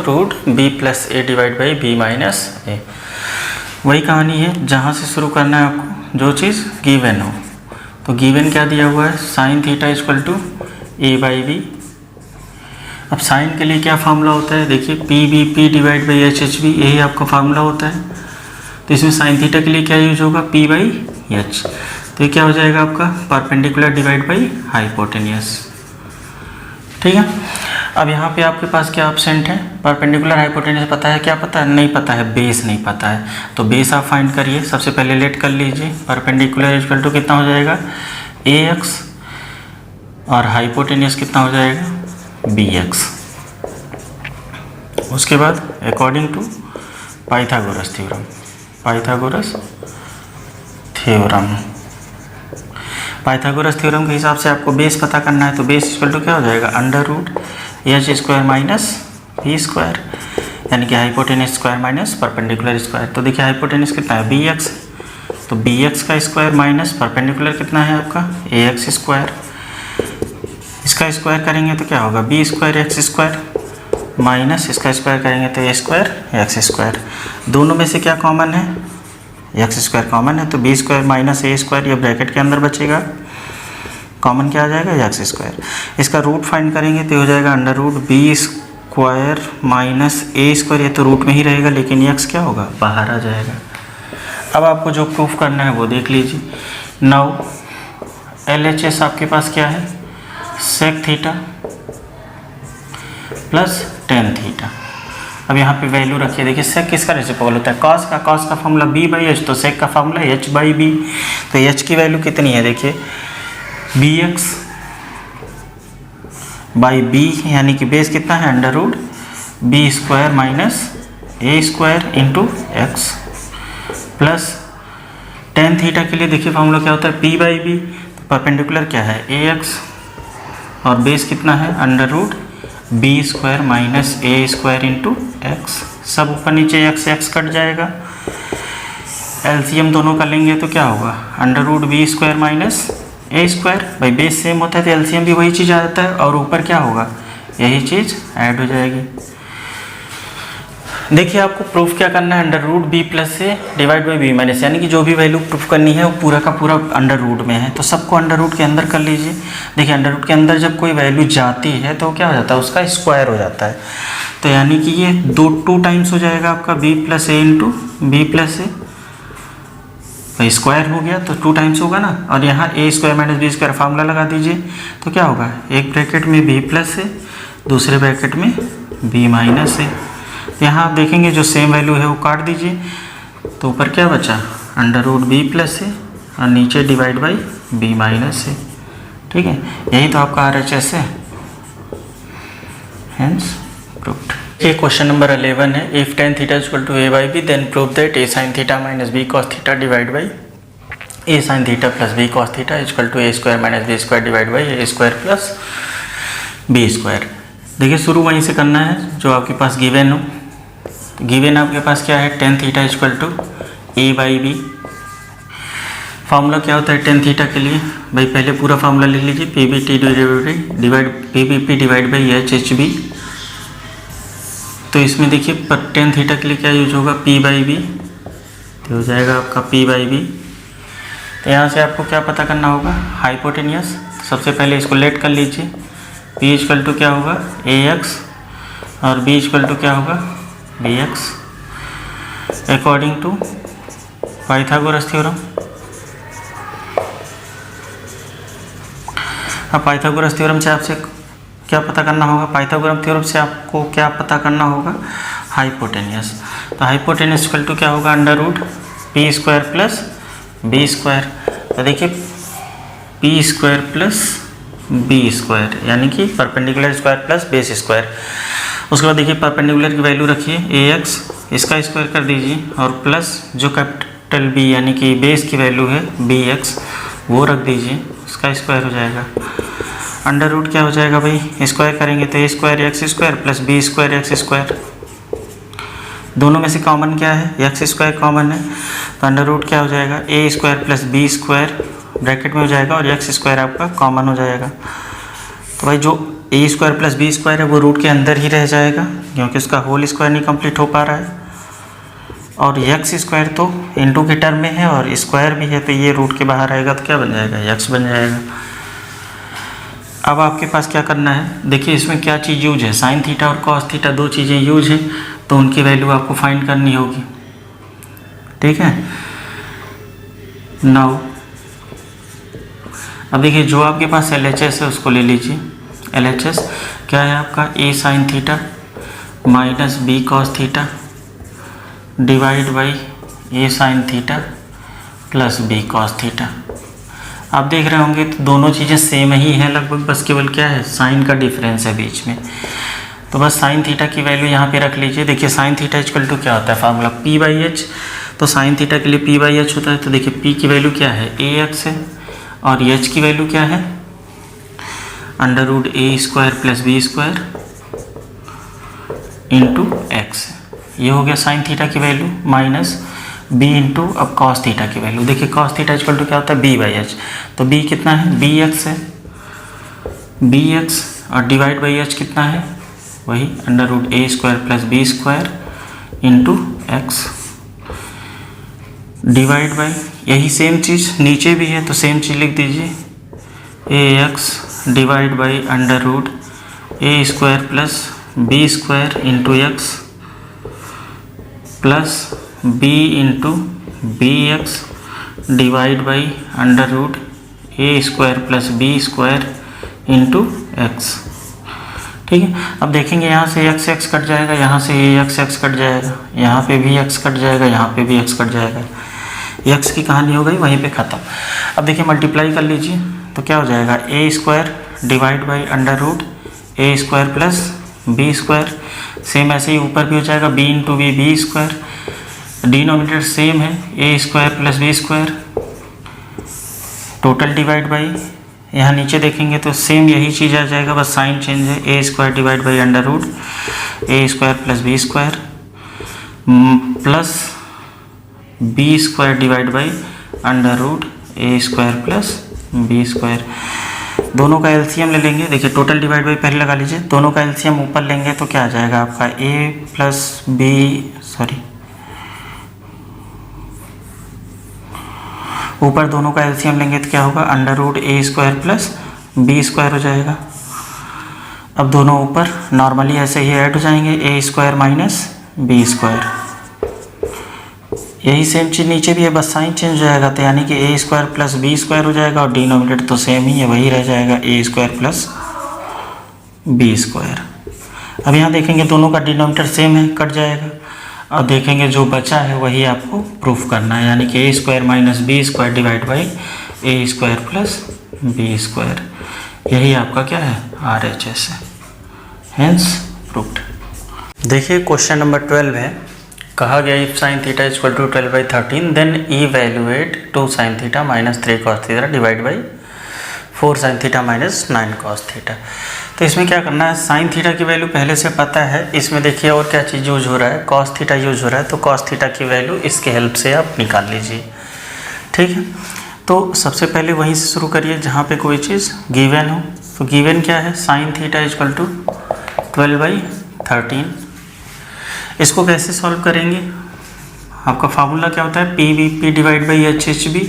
√b + a divide by b - a। वही कहानी है जहाँ से शुरू करना है आपको, जो चीज़ गिवन हो। तो गिवन क्या दिया हुआ है sin थीटा = a/b। अब साइन के लिए क्या फार्मूला होता है देखिए PVP / HHB, यही आपका फार्मूला होता है। तो इसमें sin थीटा के लिए क्या यूज होगा P/h, तो ये क्या हो जाएगा आपका परपेंडिकुलर डिवाइड बाई हाइपोटेनियस। ठीक है, अब यहाँ पे आपके पास क्या ऑप्शन है, परपेंडिकुलर हाइपोटेनस पता है, क्या पता है नहीं पता है, बेस नहीं पता है। तो बेस आप फाइंड करिए, सबसे पहले लेट कर लीजिए, परपेंडिकुलर = कितना हो जाएगा ax और हाइपोटेनस कितना हो जाएगा bx। उसके बाद according to Pythagoras theorem, Pythagoras theorem के हिसाब से आपको बेस पता करना है। तो बेस = क्या हो जाएगा √h² - b², यानी कि hypotenuse square minus perpendicular square. तो देखिए हाइपोटेनस कितना है bx, तो bx का स्क्वायर माइनस परपेंडिकुलर कितना है आपका ax², इसका स्क्वायर करेंगे तो क्या होगा b²x² माइनस इसका स्क्वायर करेंगे तो a²x²। दोनों में से क्या कॉमन है x² कॉमन है, तो b² - a² ये ब्रैकेट के अंदर बचेगा कॉमन क्या आ जाएगा, एक्स स्क्वायर। इसका रूट फाइंड करेंगे तो हो जाएगा under root B square minus ए स्क्वायर, ये तो रूट में ही रहेगा लेकिन एक्स क्या होगा, बाहर आ जाएगा। अब आपको जो प्रूफ करना है वो देख लीजिए। नाउ LHS आपके पास क्या है, sec theta plus tan theta. अब यहाँ पे वैल्यू रखिए, देखिए सेक किसका रेसिप्रोकल होता है, कॉस का। कॉस का फॉर्मूला b बाई एच, तो सेक का फॉर्मूला h बाई बी। तो h की वैल्यू कितनी है, देखिए bx बाई बी, यानी कि बेस कितना है, under root B square minus ए square into x plus tan theta के लिए देखिए फॉर्मूला क्या होता है, p बाई बी। तो परपेंडिकुलर क्या है, ax और बेस कितना है, under root B square minus ए स्क्वायर इंटू एक्स। सब ऊपर नीचे एक्स एक्स कट जाएगा। एलसीएम दोनों का लेंगे तो क्या होगा, under root B square minus ए स्क्वायर। भाई बेस सेम होता है तो एलसीएम भी वही चीज़ आ जाता है, और ऊपर क्या होगा, यही चीज़ ऐड हो जाएगी। देखिए आपको प्रूफ क्या करना है, अंडर रूट बी प्लस से डिवाइड बाई बी माइनस, यानी कि जो भी वैल्यू प्रूफ करनी है वो पूरा का पूरा अंडर रूट में है, तो सबको अंडर रूट के अंदर कर लीजिए। देखिए अंडर रूट के अंदर जब कोई वैल्यू जाती है तो क्या हो जाता है, उसका स्क्वायर हो जाता है। तो यानी कि ये टू टाइम्स हो जाएगा आपका बी प्लस ए इंटू बी प्लस ए, भाई स्क्वायर हो गया तो 2 टाइम्स होगा ना। और यहाँ a square minus b square formula लगा दीजिए, तो क्या होगा, एक ब्रैकेट में बी प्लस ए, दूसरे ब्रैकेट में बी माइनस ए। यहाँ आप देखेंगे जो सेम वैल्यू है वो काट दीजिए, तो ऊपर क्या बचा, under root B plus A और नीचे divide by B minus A. ठीक है, यही तो आपका RHS है, हेंस प्रूव्ड। ये क्वेश्चन नंबर 11 है, if tan theta equal to a by B then prove that a sin theta minus b cos theta divide by a sin theta plus b cos theta equal to a square minus b square divide by a square plus b square. देखिए शुरू वहीं से करना है जो आपके पास गिवन हो। गिवन आपके पास क्या है, tan theta equal to a by B. Formula क्या होता है tan थीटा के लिए, भाई पहले पूरा फार्मूला लिख लीजिए, pbt डिवाइड बाई HHB। तो इसमें देखिए पर tan थीटा के लिए क्या यूज होगा, p बाई बी, तो हो जाएगा आपका p बाई बी। तो यहाँ से आपको क्या पता करना होगा, हाइपोटेनियस। सबसे पहले इसको लेट कर लीजिए, p इक्वल टू क्या होगा ax और b इक्वल टू क्या होगा bx according to Pythagoras theorem. अब पाइथागोरस थ्योरम से आपसे क्या पता करना होगा, पाइथागोरस थ्योरम से आपको क्या पता करना होगा, हाइपोटेनियस। तो हाइपोटेनियस इक्वल टू क्या होगा, under root P square plus B square. तो देखिए P square plus B square, यानी कि perpendicular square plus base square. उसके बाद देखिए परपेंडिकुलर की वैल्यू रखिए ax, इसका स्क्वायर कर दीजिए, और प्लस जो कैपिटल B यानी कि बेस की वैल्यू है bx वो रख दीजिए, उसका स्क्वायर हो जाएगा। अंडर रूट क्या हो जाएगा भाई, स्क्वायर करेंगे तो a square x square plus B square x square. दोनों में से कॉमन क्या है, एक्स स्क्वायर कॉमन है, तो अंडर रूट क्या हो जाएगा, a square plus B square bracket में हो जाएगा, और एक्स स्क्वायर आपका कॉमन हो जाएगा। तो भाई जो a square plus B square है वो रूट के अंदर ही रह जाएगा, क्योंकि उसका होल स्क्वायर नहीं कंप्लीट हो पा रहा है। और एक्स स्क्वायर तो इंटू के टर्म में है और स्क्वायर भी है, तो ये रूट के बाहर आएगा तो क्या बन जाएगा, एक्स बन जाएगा। अब आपके पास क्या करना है, देखिए इसमें क्या चीज़ यूज है, साइन थीटा और कॉस थीटा दो चीज़ें यूज हैं, तो उनकी वैल्यू आपको फाइंड करनी होगी। ठीक है, नाउ अब देखिए जो आपके पास LHS है उसको ले लीजिए। LHS क्या है आपका, a sign theta minus b cos theta divide by a sign theta plus b cos theta. आप देख रहे होंगे तो दोनों चीज़ें सेम ही हैं लगभग, बस केवल क्या है, साइन का डिफरेंस है बीच में। तो बस साइन थीटा की वैल्यू यहाँ पे रख लीजिए। देखिए साइन थीटा इक्वल टू क्या होता है, फार्मूला p बाई एच। तो साइन थीटा के लिए p बाई एच होता है, तो देखिए p की वैल्यू क्या है, ax है, और h की वैल्यू क्या है, under root a square plus B square into x. ये हो गया साइन थीटा की वैल्यू, माइनस b इंटू अब कॉस थीटा की वैल्यू। देखिए कॉस थीटा इक्वल टू क्या होता है, b बाई एच। तो b कितना है, bx है, bx और डिवाइड बाई h कितना है, वही under root a square plus B square into x divide by, यही सेम चीज़ नीचे भी है तो सेम चीज़ लिख दीजिए, a x divide by under root a square plus B square into x plus b into b x divide by under root a square plus B square into x. ठीक है, अब देखेंगे यहाँ से एक्स एक्स कट जाएगा, यहाँ से एक्स एक्स कट जाएगा, यहाँ पे भी एक्स कट जाएगा, यहाँ पे भी एक्स कट जाएगा। एक्स की कहानी हो गई वहीं पे ख़त्म। अब देखिए मल्टीप्लाई कर लीजिए तो क्या हो जाएगा, a square divide by under root a square plus B square. Same ऐसे ही ऊपर भी हो जाएगा, b into b b square. Denominator same है, a square plus B square. Total divide by, यहाँ नीचे देखेंगे तो सेम यही चीज़ आ जाएगा, बस साइन चेंज है। A square divide by under root a square plus B square plus B square divide by under root a square plus B square. दोनों का एलसीएम ले लेंगे। देखिए टोटल डिवाइड बाई पहले लगा लीजिए, दोनों का एलसीएम ऊपर लेंगे तो क्या आ जाएगा आपका, ए प्लस बी ऊपर दोनों का एलसीएम लेंगे तो क्या होगा, under root a square plus B square हो जाएगा। अब दोनों ऊपर नॉर्मली ऐसे ही ऐड हो जाएंगे, ए स्क्वायर माइनस बी स्क्वायर। यही सेम चीज़ नीचे भी है, बस साइन चेंज हो जाएगा, तो यानी कि a square plus B square हो जाएगा और डिनोमिनेटर तो सेम ही है, वही रह जाएगा a square plus B square. अब यहाँ देखेंगे दोनों का डिनोमिनेटर सेम है, कट जाएगा। और देखेंगे जो बचा है वही आपको प्रूफ करना है, यानी कि a square minus b square divide by a square plus B square. यही आपका क्या है, RHS है, हेंस प्रूफ्ड। देखिए क्वेश्चन नंबर 12 है, कहा गया if sine theta equal to 12/13 then evaluate 2 sine theta minus 3 cos theta divide by 4 sine theta minus 9 cos theta. तो इसमें क्या करना है, साइन थीटा की वैल्यू पहले से पता है, इसमें देखिए और क्या चीज़ यूज हो रहा है, कॉस थीटा यूज हो रहा है, तो कॉस थीटा की वैल्यू इसके हेल्प से आप निकाल लीजिए। ठीक है, तो सबसे पहले वहीं से शुरू करिए जहाँ पे कोई चीज़ गिवन हो। तो गिवन क्या है, साइन थीटा इक्वल टू 12/13। इसको कैसे सॉल्व करेंगे, आपका फार्मूला क्या होता है, पी डिवाइड बाई HHB,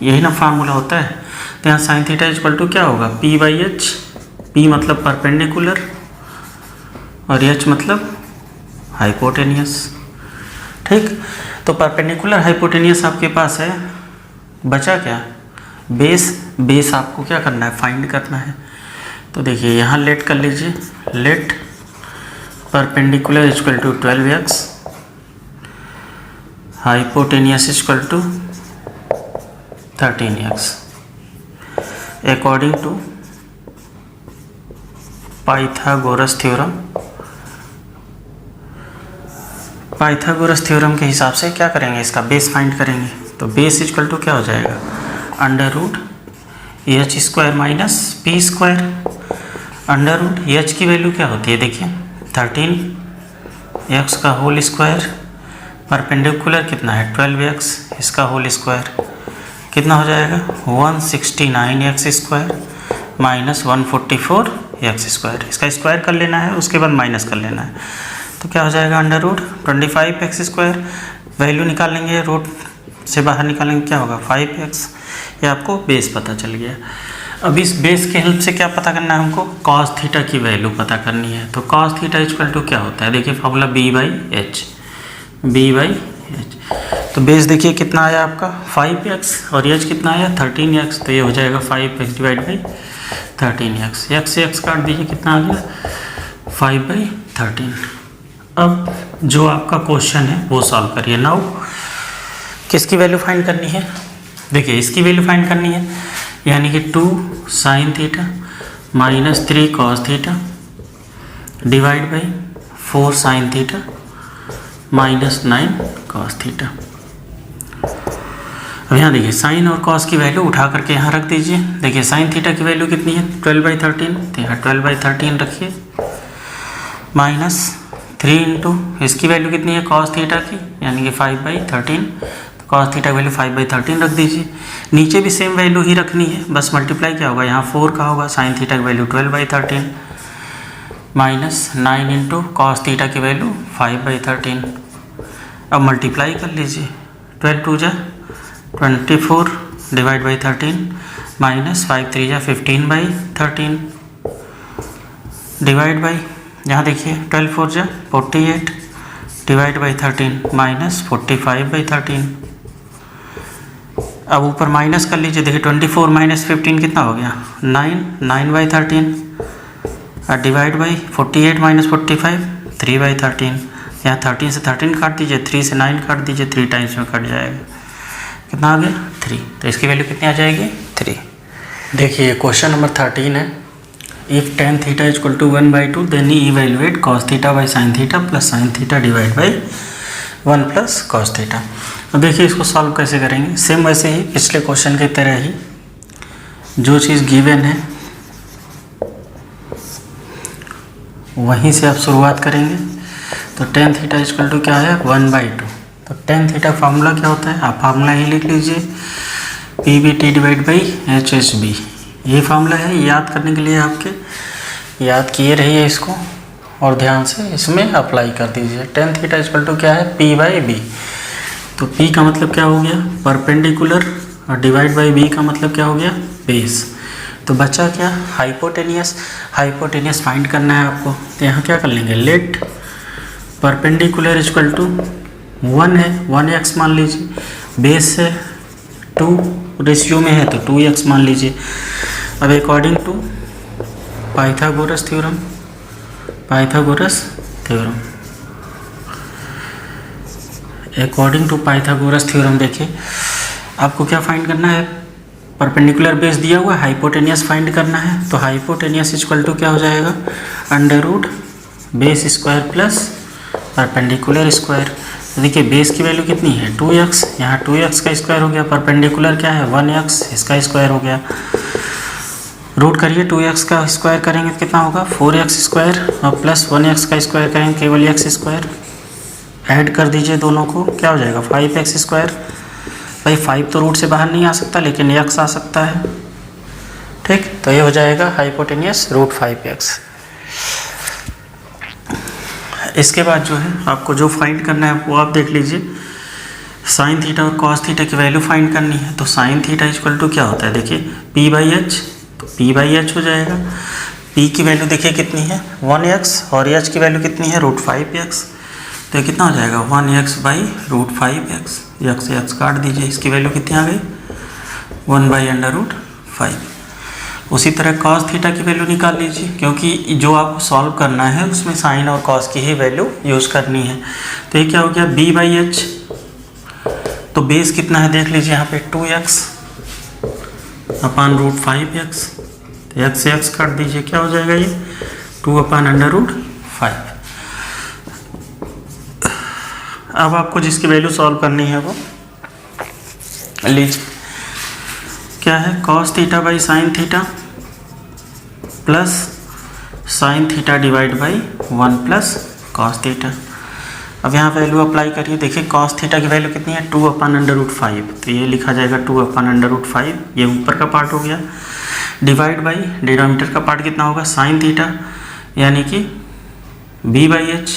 यही ना फार्मूला होता है। तो यहाँ साइन थीटा इक्वल टू क्या होगा, P/H। P मतलब परपेंडिकुलर और H मतलब हाइपोटेनियस। ठीक, तो परपेंडिकुलर हाइपोटेनियस आपके पास है, बचा क्या, बेस आपको क्या करना है, फाइंड करना है। तो देखिए यहाँ लेट कर लीजिए, let perpendicular equal to 12x, hypotenuse equal to 13x according to Pythagoras theorem. Pythagoras theorem के हिसाब से क्या करेंगे, इसका बेस फाइंड करेंगे। तो बेस इक्वल टू क्या हो जाएगा, under root H square minus P square. Under root H की वैल्यू क्या होती है, देखिए 13x का होल स्क्वायर, परपेंडिकुलर कितना है 12x, इसका होल स्क्वायर कितना हो जाएगा 169x square minus 144x square. इसका स्क्वायर कर लेना है, उसके बाद माइनस कर लेना है, तो क्या हो जाएगा under root 25x square. Value निकालेंगे, रूट से बाहर निकालेंगे, क्या होगा 5x। ये आपको बेस पता चल गया। अब इस बेस के हेल्प से क्या पता करना है हमको, कॉस थीटा की वैल्यू पता करनी है। तो कॉस थीटा इक्वल टू क्या होता है, देखिए फॉर्मूला B/H। तो बेस देखिए कितना आया आपका 5x और एच कितना आया 13x, तो ये हो जाएगा 5x divide by 13x। x से x काट दीजिए, कितना आ गया 5/13। अब जो आपका क्वेश्चन है वो सॉल्व करिए। नाउ किसकी वैल्यू फाइंड करनी है, देखिए इसकी वैल्यू फाइंड करनी है, यानी कि 2 sine theta minus 3 cos theta divide by 4 sine theta minus 9 cos theta. अब यहाँ देखिए साइन और कॉस की वैल्यू उठा करके यहाँ रख दीजिए। देखिए साइन थीटा की वैल्यू कितनी है 12/13, तो यहाँ 12/13 रखिए माइनस 3 इंटू इसकी वैल्यू कितनी है कॉस थीटा की, यानी कि 5/13। तो कॉस थीटा की वैल्यू 5/13 रख दीजिए। नीचे भी सेम वैल्यू ही रखनी है, बस मल्टीप्लाई क्या होगा, यहाँ 4 का होगा, साइन थीटा की value 12/13 minus 9 into cos theta की वैल्यू 5/13। अब मल्टीप्लाई कर लीजिए, 12 × 2 = 24 divide by 13 minus 5 3 15/13 divide by, यहाँ देखिए 12 4 48 डिवाइड बाई 13 माइनस 45/13। अब ऊपर माइनस कर लीजिए, देखिए 24 माइनस 15 कितना हो गया 9/13 और डिवाइड बाई 48 माइनस 45 3/13। यहाँ 13 से 13 काट दीजिए, 3 से 9 काट दीजिए, 3 टाइम्स में कट जाएगा, कितना आ गया 3। तो इसकी वैल्यू कितनी आ जाएगी 3। देखिए क्वेश्चन नंबर 13 है, if tan theta equal to 1/2 then evaluate cos theta by sin theta plus sin theta divide by 1 plus cos theta. अब देखिए इसको सॉल्व कैसे करेंगे, सेम वैसे ही पिछले क्वेश्चन की तरह ही जो चीज़ गिवन है वहीं से आप शुरुआत करेंगे। तो tan थीटा इक्वल टू क्या है 1/2। तो tan थीटा फार्मूला क्या होता है, आप फार्मूला ही लिख लीजिए PBT डिवाइड बाई HSB, ये फार्मूला है। याद करने के लिए आपके याद किए रहिए इसको और ध्यान से इसमें अप्लाई कर दीजिए। tan थीटा इक्वल टू क्या है P/B। तो P का मतलब क्या हो गया परपेंडिकुलर और डिवाइड बाई B का मतलब क्या हो गया बेस। तो बचा क्या हाइपोटेनियस, हाइपोटेनियस फाइंड करना है आपको। तो यहाँ क्या कर लेंगे, लेट परपेंडिकुलर इक्वल टू 1 है 1x मान लीजिए, बेस है 2 रेशियो में है तो 2x मान लीजिए। अब according to Pythagoras theorem, Pythagoras theorem, according to Pythagoras theorem देखिए आपको क्या फाइंड करना है, परपेंडिकुलर बेस दिया हुआ है, हाइपोटेनियस फाइंड करना है। तो हाइपोटेनियस इक्वल टू क्या हो जाएगा under root base square plus perpendicular square. तो देखिए बेस की वैल्यू कितनी है 2x, यहाँ 2x का स्क्वायर हो गया, परपेंडिकुलर क्या है 1x, इसका स्क्वायर हो गया। रूट करिए 2x का स्क्वायर करेंगे तो कितना होगा 4x स्क्वायर और प्लस 1x का स्क्वायर करेंगे केवल x स्क्वायर, ऐड कर दीजिए दोनों को, क्या हो जाएगा 5x स्क्वायर। भाई 5 तो रूट से बाहर नहीं आ सकता लेकिन x आ सकता है, ठीक। तो ये हो जाएगा हाइपोटेनियस रूट 5x। इसके बाद जो है आपको जो फाइंड करना है वो आप देख लीजिए, साइन थीटा और कॉस थीटा की वैल्यू फाइंड करनी है। तो साइन थीटा इक्वल टू क्या होता है देखिए P/H, तो P/H हो जाएगा। P की वैल्यू देखिए कितनी है 1x और H की वैल्यू कितनी है रूट 5x। तो ये कितना हो जाएगा 1x by root 5x, x से x काट दीजिए, इसकी वैल्यू कितनी आ गई 1/√5। उसी तरह cos थीटा की वैल्यू निकाल लीजिए, क्योंकि जो आपको सॉल्व करना है उसमें साइन और cos की ही वैल्यू यूज़ करनी है। तो ये क्या हो गया B/H, तो बेस कितना है देख लीजिए यहाँ पे 2x अपान रूट 5x, तो x से x काट दीजिए, क्या हो जाएगा ये 2/√5। अब आपको जिसकी वैल्यू सॉल्व करनी है वो लीजिए, क्या है cos theta by sine theta plus sine theta divide by 1 plus cos theta. अब यहाँ वैल्यू अप्लाई करिए, देखिए cos थीटा की वैल्यू कितनी है 2/√5, तो ये लिखा जाएगा 2/√5, ये ऊपर का पार्ट हो गया, डिवाइड बाई डिनोमिनेटर का पार्ट कितना होगा साइन थीटा, यानी कि B/H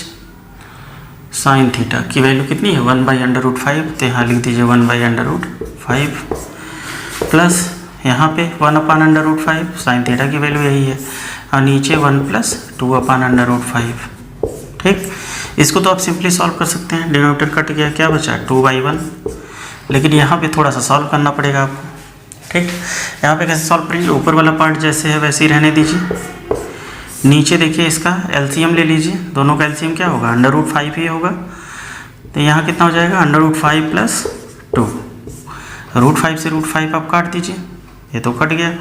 साइन थीटा की वैल्यू कितनी है 1/√5, तो यहाँ लिख दीजिए 1/√5 प्लस यहाँ पे 1/√5, साइन थीटा की वैल्यू यही है, और नीचे 1 प्लस 2/√5, ठीक। इसको तो आप सिंपली सॉल्व कर सकते हैं, डिनोमिनेटर कट गया, क्या बचा 2/1, लेकिन यहाँ पे थोड़ा सा सॉल्व करना पड़ेगा आपको, ठीक। यहाँ पे कैसे सॉल्व करेंगे, ऊपर वाला पार्ट जैसे है वैसे ही रहने दीजिए, नीचे देखिए इसका एलसीएम ले लीजिए, दोनों का एलसीएम क्या होगा √5 ही होगा। तो यहाँ कितना हो जाएगा √5 प्लस 2, √5 से √5 आप काट दीजिए, ये तो कट गया,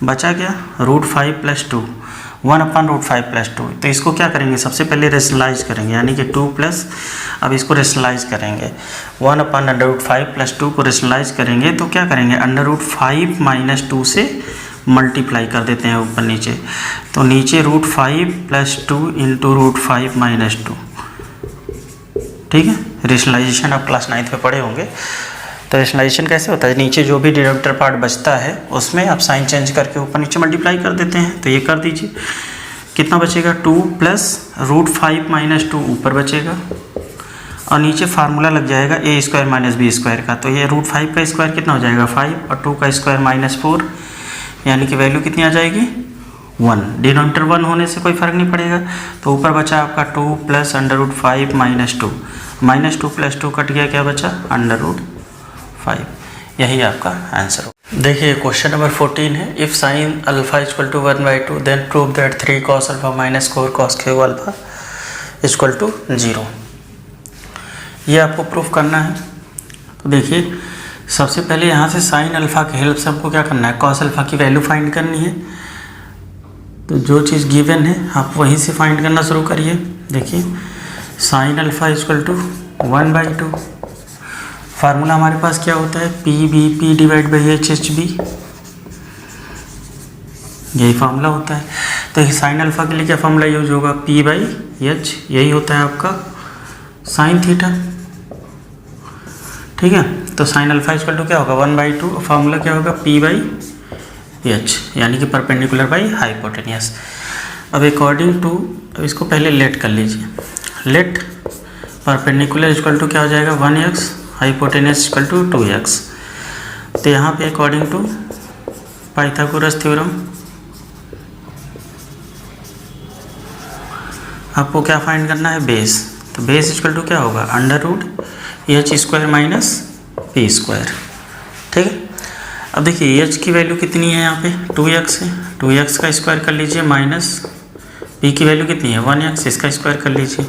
बचा क्या √5 प्लस 2, 1/√5 प्लस 2। तो इसको क्या करेंगे सबसे पहले रेशनलाइज करेंगे, यानी कि 2 प्लस, अब इसको रेशनलाइज करेंगे 1/√5 प्लस 2 को रेशनलाइज करेंगे तो क्या करेंगे √5 माइनस 2 से मल्टीप्लाई कर देते हैं ऊपर नीचे, तो नीचे √5 प्लस 2 इंटू √5 माइनस 2, ठीक है। रेशनलाइजेशन आप क्लास 9th में पढ़े होंगे। तो रेशनलाइजेशन कैसे होता है, नीचे जो भी डिनोमिनेटर पार्ट बचता है उसमें आप साइन चेंज करके ऊपर नीचे मल्टीप्लाई कर देते हैं। तो ये कर दीजिए, कितना बचेगा 2 प्लस √5 माइनस 2 ऊपर बचेगा, और नीचे फार्मूला लग जाएगा a² माइनस b² का। तो ये √5 का स्क्वायर कितना हो जाएगा 5, और 2 का स्क्वायर माइनस 4, यानी कि वैल्यू कितनी आ जाएगी 1। डिनोमिनेटर 1 होने से कोई फ़र्क नहीं पड़ेगा, तो ऊपर बचा आपका 2 प्लस √5 -2, -2 + 2 कट गया, क्या बचा √5। यही आपका आंसर हो। देखिए क्वेश्चन नंबर 14 है, if sin α = 1/2 then prove that 3 cos α - 4 cos cube α = 0। ये आपको प्रूफ करना है। तो देखिए सबसे पहले यहाँ से sin α की हेल्प से हमको क्या करना है, cos α की वैल्यू फाइंड करनी है। तो जो चीज़ गिवन है आप वहीं से फाइंड करना शुरू करिए। देखिए sin α = 1/2, फार्मूला हमारे पास क्या होता है, PBP/HHB, यही फार्मूला होता है। तो sin α के लिए क्या फार्मूला यूज होगा, P/H, यही होता है आपका sin थीटा। ठीक है, तो sin α = क्या होगा 1/2, फार्मूला क्या होगा P/H, यानी कि परपेंडिकुलर बाई हाइपोटेनियस। अब अकॉर्डिंग टू, इसको पहले लेट कर लीजिए, लेट परपेंडिकुलर = क्या हो जाएगा 1x, हाइपोटेनियस = 2x। तो यहाँ पे अकॉर्डिंग टू पाइथागोरस थ्योरम आपको क्या फाइंड करना है, बेस। तो बेस = क्या होगा √h² - p²। ठीक है, अब देखिए h की वैल्यू कितनी है, यहाँ पे 2x है, 2x का स्क्वायर कर लीजिए, माइनस p की वैल्यू कितनी है 1x, इसका स्क्वायर कर लीजिए।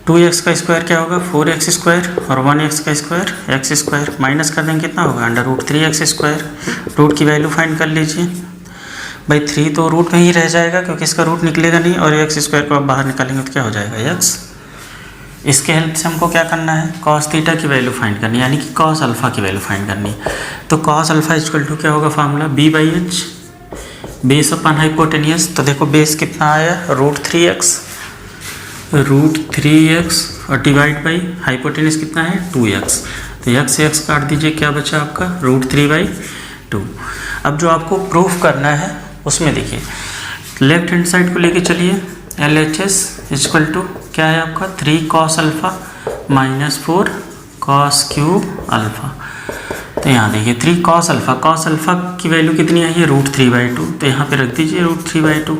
2x का स्क्वायर क्या होगा 4x² और 1x का स्क्वायर x², माइनस कर देंगे कितना होगा √3x²। रूट की वैल्यू फाइंड कर लीजिए। भाई 3 तो रूट में ही रह जाएगा क्योंकि इसका रूट निकलेगा नहीं, और x² को आप बाहर निकालेंगे तो क्या हो जाएगा x। इसके हेल्प से हमको क्या करना है, cos थीटा की वैल्यू फाइंड करनी है, यानी कि cos α की वैल्यू फाइंड करनी है। तो cos α = क्या होगा फार्मूला B/H, बेस अपन हाइपोटेनियस। तो देखो बेस कितना आया √3x, और डिवाइड बाई हाइपोटेनियस कितना है 2x। तो x से x काट दीजिए, क्या बचा आपका √3/2। अब जो आपको प्रूफ करना है उसमें देखिए लेफ्ट हैंड साइड को लेके चलिए, LHS = क्या है आपका 3 cos α - 4 cos क्यूब α। तो यहाँ देखिए 3 cos α की वैल्यू कितनी आई है √3/2, तो यहाँ पे रख दीजिए √3/2।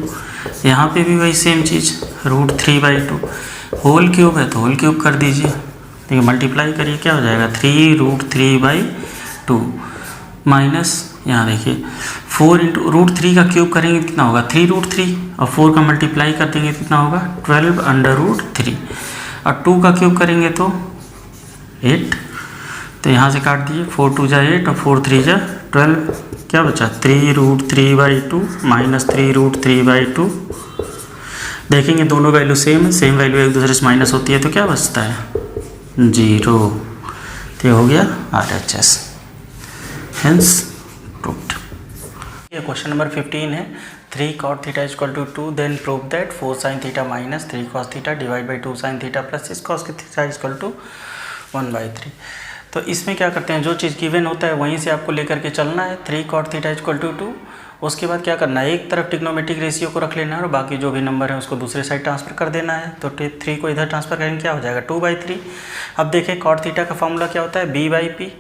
यहाँ पे भी वही सेम चीज़ √3/2, होल क्यूब है तो होल क्यूब कर दीजिए। देखिए मल्टीप्लाई करिए, क्या हो जाएगा 3√3/2 माइनस, यहाँ देखिए 4 × √3 का क्यूब करेंगे कितना होगा 3√3, और 4 का मल्टीप्लाई कर देंगे कितना होगा 12√3, और 2 का क्यूब करेंगे तो 8। तो यहाँ से काट दीजिए, 4 × 2 = 8 और 4 × 3 = 12, क्या बचा 3√3/2 माइनस 3√3/2। देखेंगे दोनों वैल्यू सेम है, सेम वैल्यू एक दूसरे से माइनस होती है तो क्या बचता है 0। तो हो गया RHS, हेंस प्रूव्ड। ये क्वेश्चन नंबर 15 है, 3 cot θ = 2 then prove that 4 sin θ - 3 cos θ divide by 2 sin θ plus 6 cos θ = 1/3। तो इसमें क्या करते हैं, जो चीज़ गिवन होता है वहीं से आपको लेकर के चलना है। 3 cot θ = 2, उसके बाद क्या करना है, एक तरफ ट्रिग्नोमेट्रिक रेशियो को रख लेना है और बाकी जो भी नंबर है उसको दूसरे साइड ट्रांसफर कर देना है। तो 3 को इधर ट्रांसफर करेंगे, क्या हो जाएगा 2/3। अब देखें cot θ का फॉर्मूला क्या होता है B/P,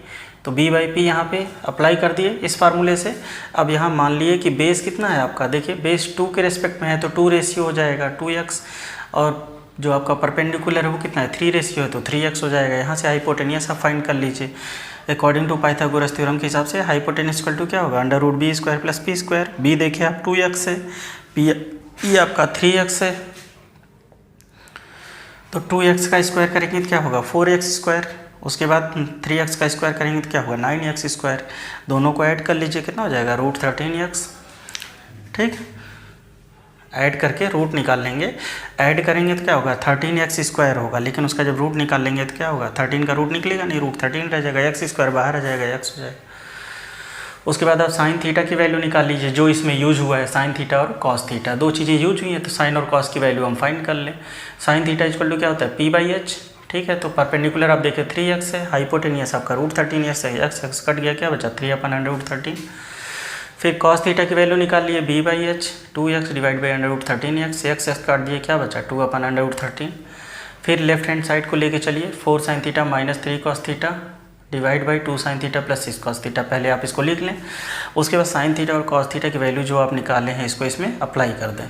तो B/P यहाँ पे अप्लाई कर दिए इस फार्मूले से। अब यहाँ मान लिए कि बेस कितना है आपका, देखिए बेस 2 के रेस्पेक्ट में है तो 2 रेशियो हो जाएगा 2x, और जो आपका परपेंडिकुलर है वो कितना है 3 रेशियो है तो 3x हो जाएगा। यहाँ से हाइपोटेनियस आप फाइंड कर लीजिए। अकॉर्डिंग टू पाइथागोरस थ्योरम के हिसाब से हाइपोटेनियस = क्या होगा √b² + p²। b देखिए आप 2x है, p आपका 3x है, तो 2x का स्क्वायर करेंगे तो क्या होगा 4x², उसके बाद 3x का स्क्वायर करेंगे तो क्या होगा 9x²। दोनों को ऐड कर लीजिए, कितना हो जाएगा √13x। ठीक, ऐड करके रूट निकाल लेंगे, ऐड करेंगे तो क्या होगा 13x² होगा, लेकिन उसका जब रूट निकाल लेंगे तो क्या होगा 13 का रूट निकलेगा नहीं, √13 रह जाएगा, x² बाहर आ जाएगा, x हो जाएगा। उसके बाद आप sin θ की वैल्यू निकाल लीजिए, जो इसमें यूज हुआ है sin θ और cos θ, दो चीज़ें यूज हुई हैं तो sin और cos की वैल्यू हम फाइंड कर लें। sin θ = क्या होता है P/H। ठीक है, तो परपेंडिकुलर आप देखिए 3x है, हाइपोटेनियस आपका √13x है, x कट गया, क्या बचा 3/√13। फिर cos θ की वैल्यू निकाल लिए B/H, 2x divide by √13x, x काट दिए, क्या बचा 2/√13। फिर लेफ्ट हैंड साइड को लेके चलिए 4 sin θ - 3 cos θ divide by 2 sine theta plus 6 cos theta. पहले आप इसको लिख लें, उसके बाद साइन थीटा और कॉस थीटा की वैल्यू जो आप निकाले हैं इसको इसमें अप्लाई कर दें।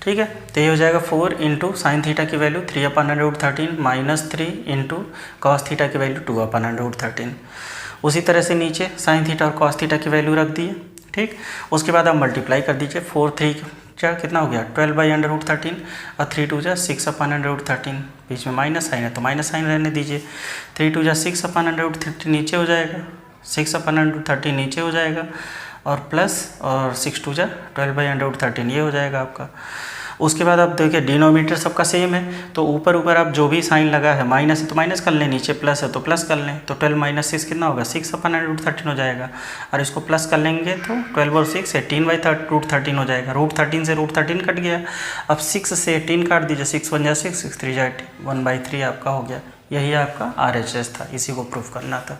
ठीक है, तो ये हो जाएगा 4 इंटू साइन थीटा की value 3/√13 minus 3 into cos theta की वैल्यू 2/√13। उसी तरह से नीचे साइन थीटा और कॉस थीटा की वैल्यू रख दिए। ठीक, उसके बाद आप मल्टीप्लाई कर दीजिए। 4 3 क्या कितना हो गया 12/√13 और 3 2 जा 6/√13, बीच में माइनस साइन है तो माइनस साइन रहने दीजिए। 3 2 जा 6/√13 नीचे हो जाएगा, 6/√13 नीचे हो जाएगा और प्लस और 6 2 जा 12/√13 ये हो जाएगा आपका। उसके बाद आप देखिए डिनोमीटर सबका सेम है, तो ऊपर ऊपर आप जो भी साइन लगा है माइनस है तो माइनस कर लें, नीचे प्लस है तो प्लस कर लें। तो 12 माइनस 6 कितना होगा 6/√13 हो जाएगा, और इसको प्लस कर लेंगे तो 12 और 6 18/√13 हो जाएगा। √13 से √13 कट गया। अब 6 से 18 काट दीजिए, 6 1 जा 6 6 3 जा 1/3 आपका हो गया। यही आपका RHS था, इसी को प्रूफ करना था।